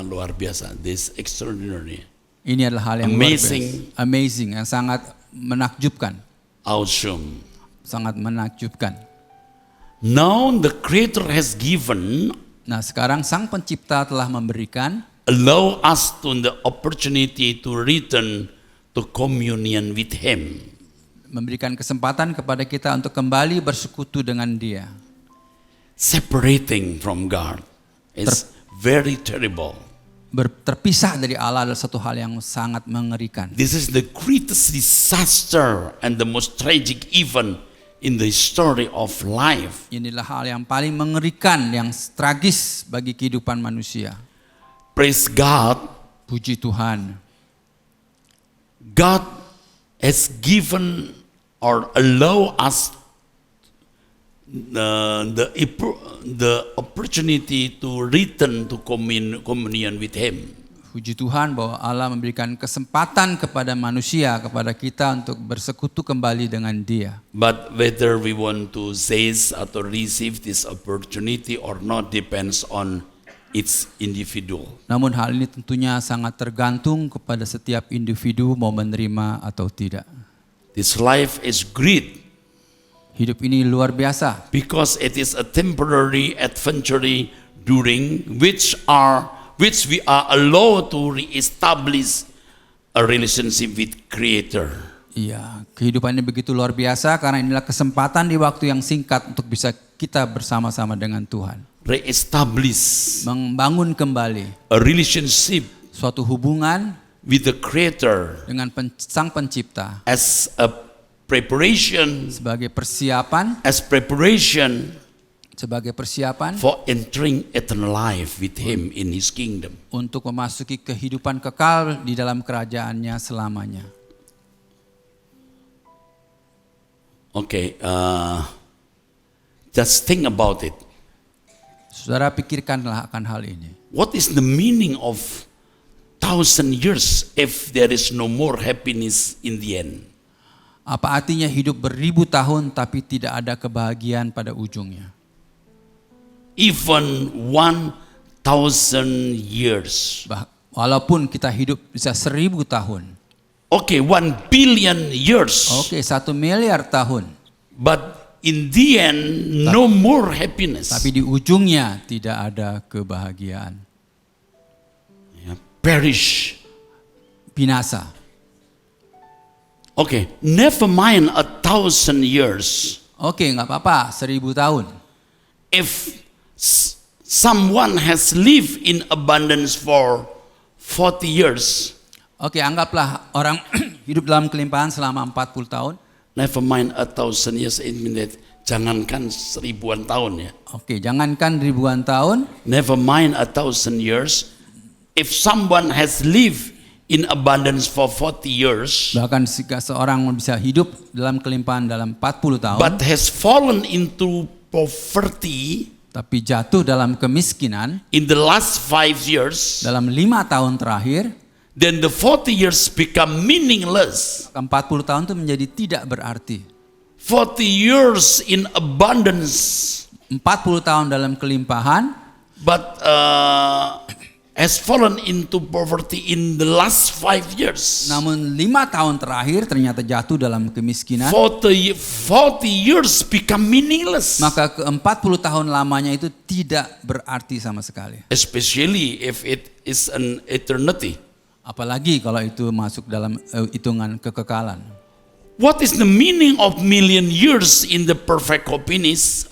Luar biasa. This extraordinary, ini adalah hal yang luar Amazing. biasa. Amazing, yang sangat menakjubkan, awesome. sangat menakjubkan. Now the Creator has given, Nah, sekarang Sang Pencipta telah memberikan allow us to the opportunity to return to communion with Him. memberikan kesempatan kepada kita untuk kembali bersekutu dengan Dia. Separating from God is very terrible. Terpisah dari Allah adalah satu hal yang sangat mengerikan. This is the greatest disaster and the most tragic event in the story of life. Inilah hal yang paling mengerikan, yang tragis bagi kehidupan manusia. Praise God. Puji Tuhan. God has given or allow us the opportunity to return to communion with Him. Puji Tuhan bahwa Allah memberikan kesempatan kepada manusia, kepada kita untuk bersekutu kembali dengan Dia. But whether we want to seize atau receive this opportunity or not depends on its individual. Namun hal ini tentunya sangat tergantung kepada setiap individu mau menerima atau tidak. This life is great Hidup ini luar biasa because it is a temporary adventure during which we are allowed to reestablish a relationship with Creator. Iya, kehidupan ini begitu luar biasa karena inilah kesempatan di waktu yang singkat untuk bisa kita bersama-sama dengan Tuhan. Reestablish Membangun kembali a relationship suatu hubungan with the Creator dengan Sang Pencipta as a preparation, sebagai persiapan for entering eternal life with Him in His kingdom. untuk memasuki kehidupan kekal di dalam kerajaannya selamanya. Okay, just think about it. Saudara, pikirkanlah akan hal ini. What is the meaning of 1,000 years if there is no more happiness in the end? Apa artinya hidup beribu tahun tapi tidak ada kebahagiaan pada ujungnya? Even 1,000 years. Walaupun kita hidup bisa 1000 tahun. Okay, 1 billion years. Oke, 1 miliar tahun. But in the end, no more happiness. Tapi di ujungnya tidak ada kebahagiaan. Perish. Binasa. Okay, never mind 1,000 years. Oke, nggak apa-apa, 1000 tahun. If someone has lived in abundance for 40 years, Oke, anggaplah orang hidup dalam kelimpahan selama 40 tahun. never mind 1,000 years, it means that jangankan 1000-an tahun ya. Oke, jangankan ribuan tahun. Never mind 1,000 years, if someone has lived in abundance for 40 years, Bahkan jika seorang bisa hidup dalam kelimpahan dalam 40 tahun, but has fallen into poverty tapi jatuh dalam kemiskinan in the last 5 years, dalam 5 tahun terakhir, then the 40 years become meaningless. 40 tahun itu menjadi tidak berarti. 40 years in abundance, 40 tahun dalam kelimpahan, but has fallen into poverty in the last 5 years. namun 5 tahun terakhir ternyata jatuh dalam kemiskinan. 40 years become meaningless. Maka ke 40 tahun lamanya itu tidak berarti sama sekali. Especially if it is an eternity. Apalagi kalau itu masuk dalam hitungan kekekalan. What is the meaning of million years in the perfect happiness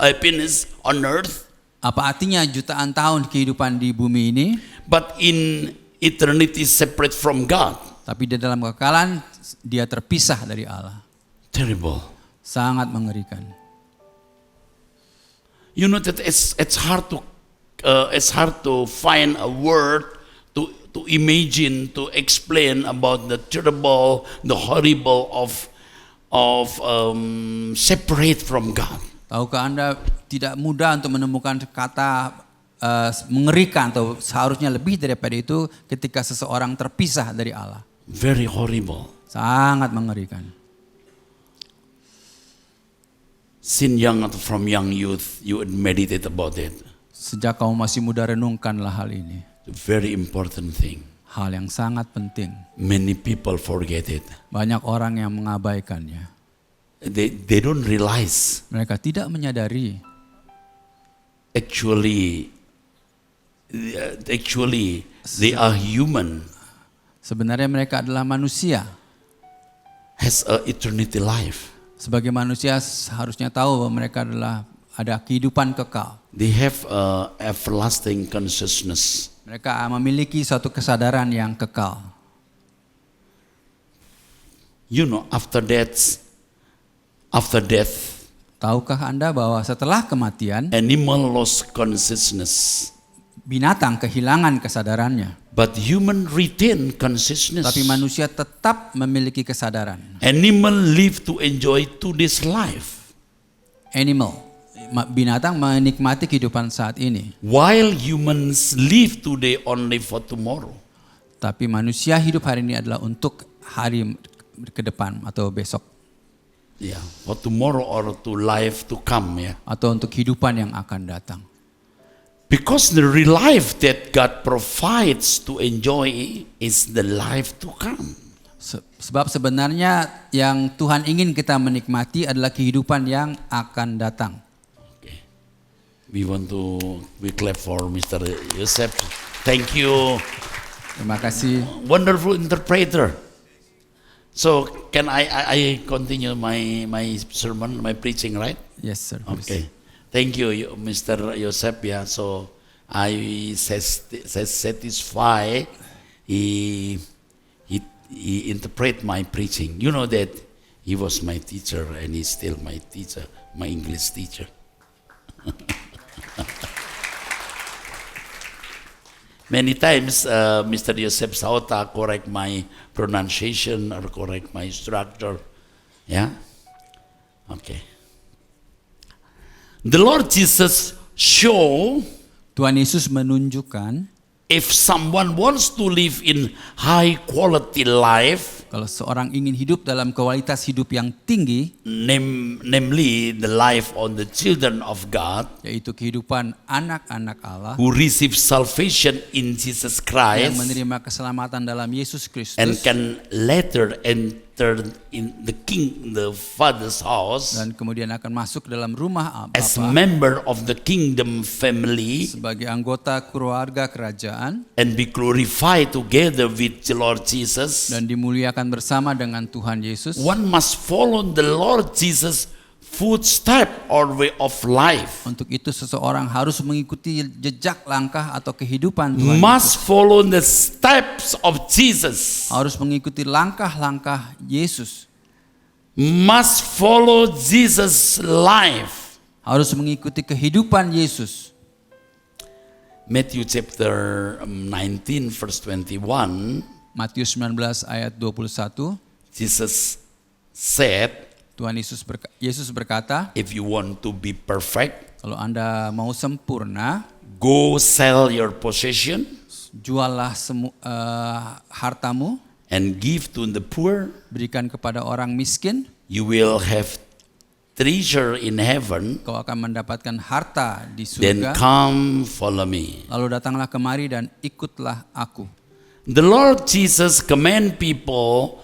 on earth? Apa artinya jutaan tahun kehidupan di bumi ini, But in eternity separate from God. tapi di dalam kekekalan dia terpisah dari Allah. Terrible. Sangat mengerikan. You know that it's hard to find a word to imagine, to explain about the terrible, the horrible of separate from God. Tahukah Anda tidak mudah untuk menemukan kata mengerikan atau seharusnya lebih daripada itu ketika seseorang terpisah dari Allah. Very horrible. Sangat mengerikan. From young youth, you would meditate about it. Sejak kamu masih muda, renungkanlah hal ini. It's a very important thing. Hal yang sangat penting. Many people forget it. Banyak orang yang mengabaikannya. They don't realize Mereka tidak menyadari actually they are human, sebenarnya mereka adalah manusia. has a eternity life. Sebagai manusia seharusnya tahu bahwa mereka ada kehidupan kekal. They have a everlasting consciousness. Mereka memiliki suatu kesadaran yang kekal. You know, after death, Tahukah Anda bahwa setelah kematian, animal lost consciousness, binatang kehilangan kesadarannya, but human retain consciousness. tapi manusia tetap memiliki kesadaran. Animal live to enjoy today's life, Binatang menikmati kehidupan saat ini, while humans live today only for tomorrow. tapi manusia hidup hari ini adalah untuk hari ke depan atau besok, Yeah, for tomorrow or to life to come. Yeah, atau untuk kehidupan yang akan datang. because the real life that God provides to enjoy is the life to come. Sebab sebenarnya yang Tuhan ingin kita menikmati adalah kehidupan yang akan datang. Okay, we clap for Mr. Yosef. Thank you, Terima kasih. wonderful interpreter. So can I continue my sermon, my preaching, right? Yes, sir. please. Okay. Thank you, Mr. Yosef. Yeah. So I satisfy. He interpret my preaching. You know that he was my teacher and he's still my teacher, my English teacher. Many times, Mr. Yosef Sauta correct my pronunciation or correct my structure. Yeah? Okay. The Lord Jesus show Tuhan Yesus menunjukkan if someone wants to live in high quality life, kalau seorang ingin hidup dalam kualitas hidup yang tinggi, namely the life of the children of God, yaitu kehidupan anak-anak Allah who receive salvation in Jesus yang Christ menerima keselamatan dalam Yesus and Kristus can later enter in the Father's house dan kemudian akan masuk dalam rumah as Bapa member of the kingdom family sebagai anggota keluarga kerajaan and be glorified together with the Lord Jesus. dan dimuliakan bersama dengan Tuhan Yesus. One must follow the Lord Jesus' footstep or way of life. Untuk itu seseorang harus mengikuti jejak langkah atau kehidupan Tuhan Must Yesus. follow the steps of Jesus. Harus mengikuti langkah-langkah Yesus. Must follow Jesus' life. Harus mengikuti kehidupan Yesus. Matthew chapter 19 verse 21. Matius 19 ayat 21, Jesus said, Yesus berkata, if you want to be perfect, kalau Anda mau sempurna, go sell your possession juallah hartamu, and give to the poor. berikan kepada orang miskin, You will have treasure in heaven. kau akan mendapatkan harta di Then surga. come follow me. Lalu datanglah kemari dan ikutlah aku. The Lord Jesus command people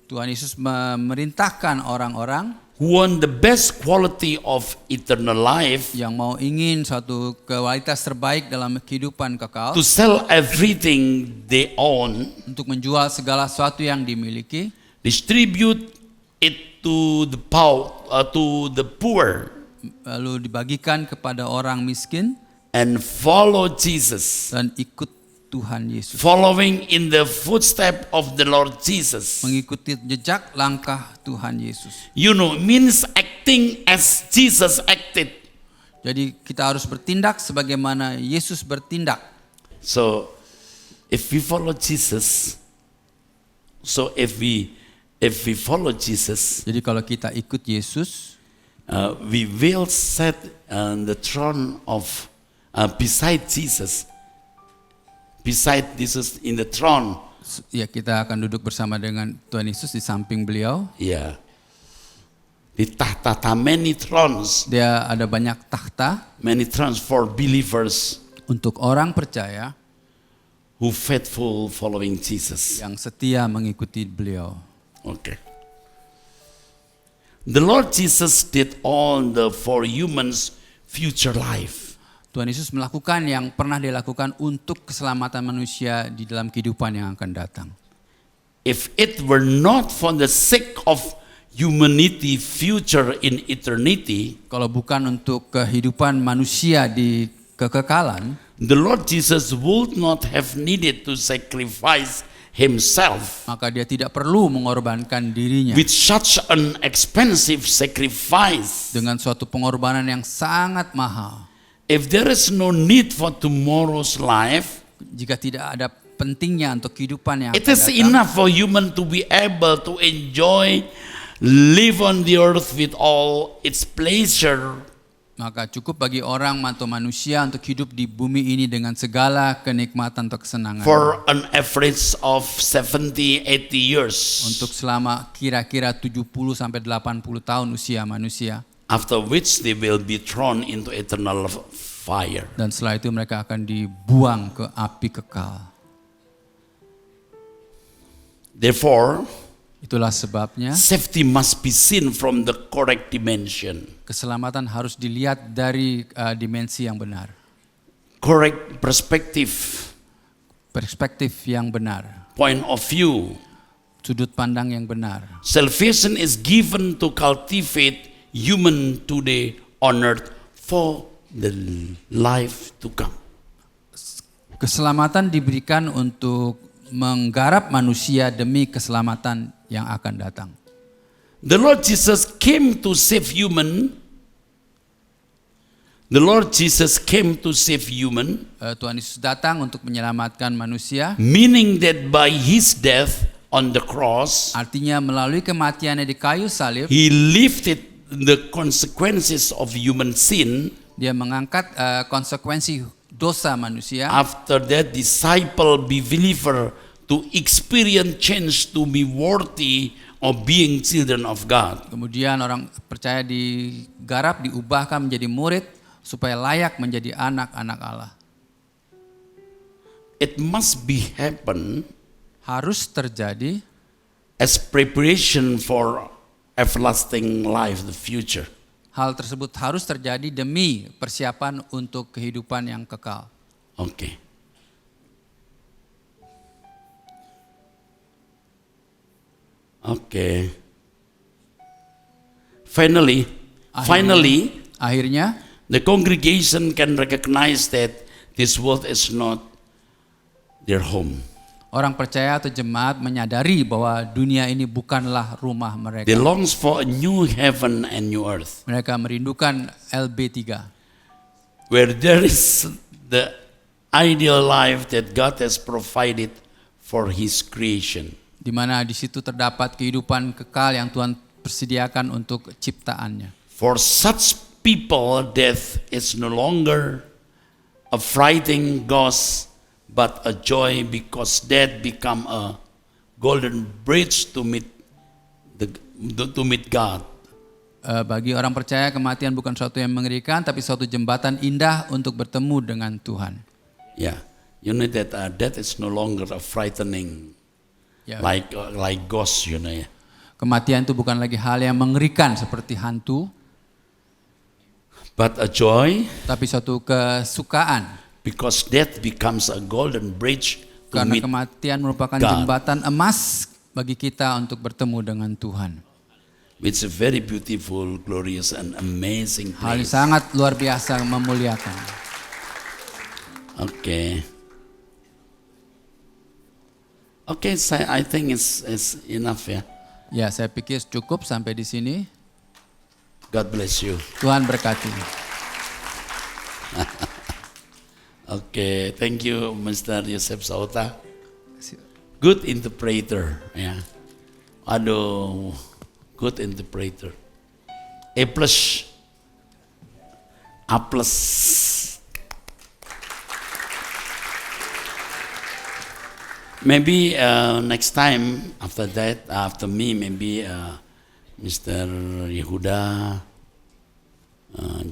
Tuhan Yesus memerintahkan orang-orang who want the best quality of eternal life yang mau ingin suatu kualitas terbaik dalam kehidupan kekal to sell everything they own, untuk menjual segala sesuatu yang dimiliki, distribute it to the poor, lalu dibagikan kepada orang miskin and follow Jesus, dan ikut Tuhan Yesus. following in the footstep of the Lord Jesus. Mengikuti jejak langkah Tuhan Yesus. You know, means acting as Jesus acted. Jadi kita harus bertindak sebagaimana Yesus bertindak. So, if we follow Jesus, if we follow Jesus, Jadi kalau kita ikut Yesus, we will sit on the throne of beside Jesus in the throne. ya kita akan duduk bersama dengan Tuhan Yesus di samping beliau. Yeah. Di tahta many thrones, Dia ada banyak takhta many thrones for believers untuk orang percaya who faithful following Jesus. yang setia mengikuti beliau. Okay. The Lord Jesus did all for humans' future life. Tuhan Yesus melakukan yang pernah dilakukan untuk keselamatan manusia di dalam kehidupan yang akan datang. If it were not for the sake of humanity future in eternity, Kalau bukan untuk kehidupan manusia di kekekalan, the Lord Jesus would not have needed to sacrifice himself maka dia tidak perlu mengorbankan dirinya with such an expensive sacrifice. dengan suatu pengorbanan yang sangat mahal. If there is no need for tomorrow's life, Jika tidak ada pentingnya untuk kehidupan yang it akan is datang, enough for human to be able to enjoy, live on the earth with all its pleasure. maka cukup bagi orang atau manusia untuk hidup di bumi ini dengan segala kenikmatan atau kesenangan. For an average of 70-80 years. Untuk selama kira-kira 70 sampai 80 tahun usia manusia. After which they will be thrown into eternal fire. Dan setelah itu mereka akan dibuang ke api kekal. Therefore, Itulah sebabnya safety must be seen from the correct dimension. keselamatan harus dilihat dari dimensi yang benar. Correct perspective, Perspektif yang benar. point of view. Sudut pandang yang benar. Salvation is given to cultivate human today on earth for the life to come. Keselamatan diberikan untuk menggarap manusia demi keselamatan yang akan datang. The Lord Jesus came to save human. The Lord Jesus came to save human, Tuhan Yesus datang untuk menyelamatkan manusia. meaning that by his death on the cross, Artinya melalui kematiannya di kayu salib, he lifted the consequences of human sin. dia mengangkat konsekuensi dosa manusia. After that, disciple be believer to experience change to be worthy of being children of God. Kemudian orang percaya digarap, diubahkan menjadi murid supaya layak menjadi anak-anak Allah. It must be happen Harus terjadi as preparation for everlasting life, the future. hal tersebut harus terjadi demi persiapan untuk kehidupan yang kekal. Okay. Okay. Finally, Akhirnya the congregation can recognize that this world is not their home. orang percaya atau jemaat menyadari bahwa dunia ini bukanlah rumah mereka. They longs for a new heaven and new earth, Mereka merindukan LB3, where there is the ideal life that God has provided for His creation. Di mana di situ terdapat kehidupan kekal yang Tuhan persediakan untuk ciptaannya. For such people, death is no longer a frightening ghost, but a joy, because death become a golden bridge to meet God. Bagi orang percaya, kematian bukan suatu yang mengerikan, tapi suatu jembatan indah untuk bertemu dengan Tuhan. Yeah, you know that death is no longer a frightening, Ya, like ghost, you know. Yeah. kematian itu bukan lagi hal yang mengerikan seperti hantu, But a joy, tapi suatu kesukaan. because death becomes a golden bridge to Karena meet. kematian merupakan God. jembatan emas bagi kita untuk bertemu dengan Tuhan. It's a very beautiful, glorious, and amazing Hal yang place. sangat luar biasa, memuliakan. Okay. Okay, so I think it's enough, yeah. Ya, saya pikir cukup sampai di sini. God bless you. Tuhan berkati. Okay, thank you, Mr. Yosef Sauta. Good interpreter, yeah. Aduh, good interpreter. A plus. A plus. Maybe next time, after that, after me, maybe Mr. Yehuda,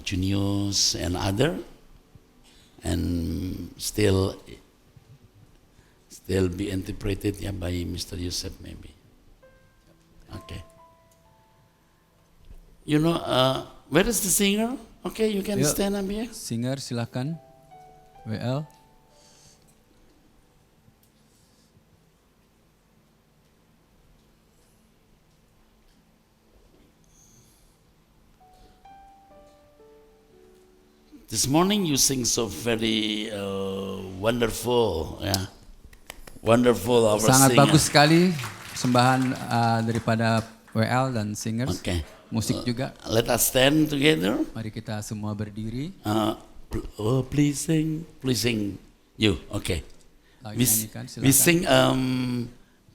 Junius, and other, and still be interpreted, yeah, by Mr. Yosef maybe. Okay. You know, where is the singer? Okay, you can Yuk. stand up here. Singer silakan. WL. This morning you sing so very wonderful, yeah. Wonderful, our Sangat singer. bagus sekali sembahan daripada WL dan singers. Okay. Musik juga. Let us stand together. Mari kita semua berdiri. Pleasing you. Okay. Lagi We, nyanyikan, we silakan. sing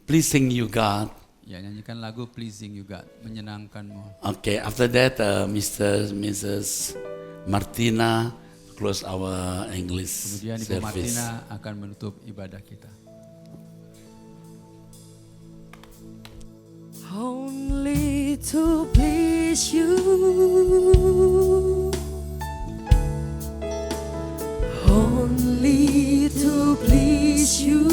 pleasing you, God. Ya, nyanyikan lagu Pleasing You God, menyenangkanmu. Okay. After that, Mrs. Martina close our English Kemudian Ibu service. Martina akan menutup ibadah kita. Only to please you, only to please you,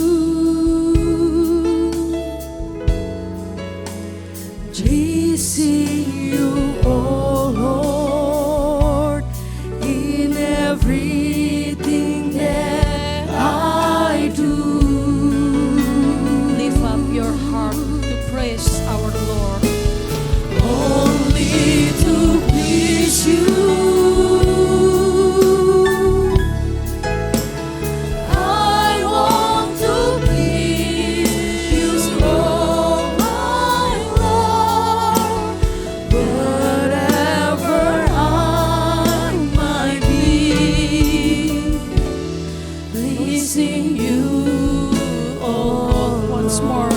pleasing you, oh Lord, in everything that I do. Lift up your heart to praise our Lord. Only to please you, I want to please you, oh my Lord. Whatever I might be, pleasing you, oh Once more,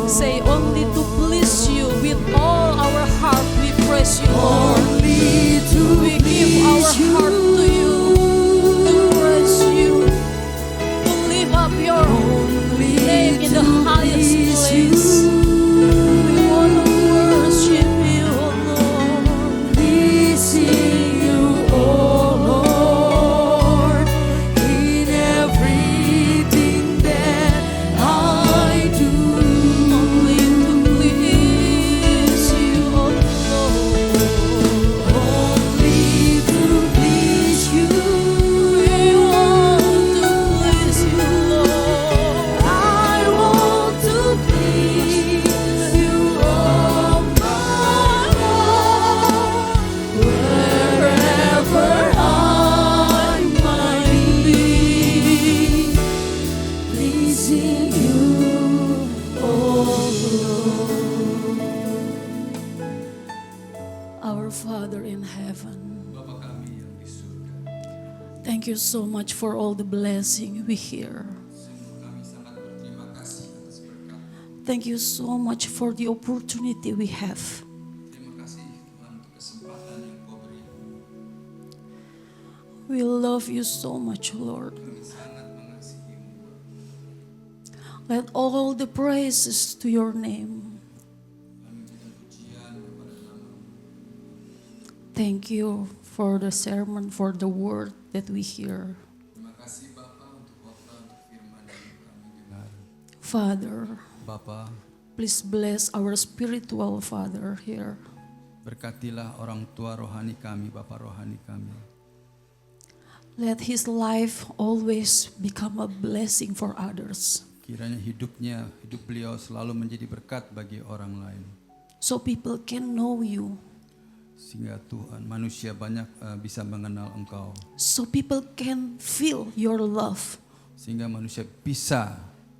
say only to please you with all our heart. We praise you, Lord. only to We give our please heart to you, to praise you, to lift up your name in the highest place. We want to worship you, Lord. Pleasing you, oh Lord, in everything that I do. Only to please you, oh Lord. Only to please you, We want to please you, Lord. I want to please you, oh my Lord. Wherever I might be, pleasing you, oh Lord. Our Father in heaven, thank you so much for all the blessing we hear. thank you so much for the opportunity we have. Terima kasih Tuhan untuk kesempatan yang Kau beri. We love you so much, Lord. Kami sangat mengasihi-Mu. Let all the praises to your name. Kami berikan pujian kepada nama-Mu. Thank you for the sermon, for the word that we hear. Terima kasih Bapa untuk khotbah, untuk firman yang kami dengar. Father, Bapa, please bless our spiritual father here. berkatilah orang tua rohani kami, Bapa rohani kami. Let his life always become a blessing for others, Kiranya hidup beliau selalu menjadi berkat bagi orang lain. so people can know you, Sehingga Tuhan, manusia banyak bisa mengenal Engkau. so people can feel your love Sehingga manusia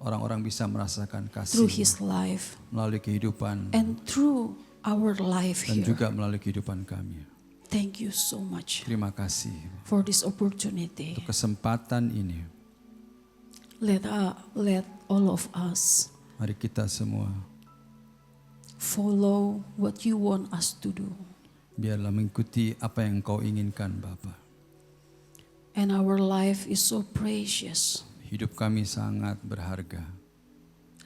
orang-orang bisa merasakan through kasih his life melalui kehidupan and through our life dan here. juga melalui kehidupan kami. Thank you so much Terima kasih for this opportunity. untuk kesempatan ini. Let all of us Mari kita semua follow what you want us to do. biarlah mengikuti apa yang Engkau inginkan, Bapa. And our life is so precious. Hidup kami sangat berharga.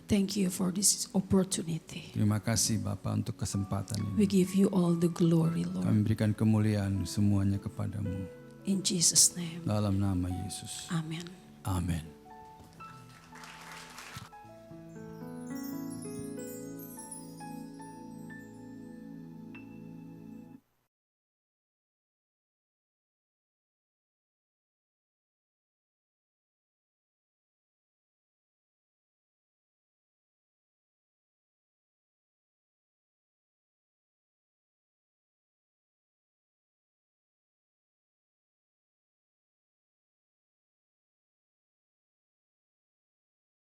Thank you for this opportunity. Terima kasih Bapa untuk kesempatan We ini. give you all the glory, Kami Lord. berikan kemuliaan semuanya kepadamu. In Jesus' name. Dalam nama Yesus. Amen. Amin.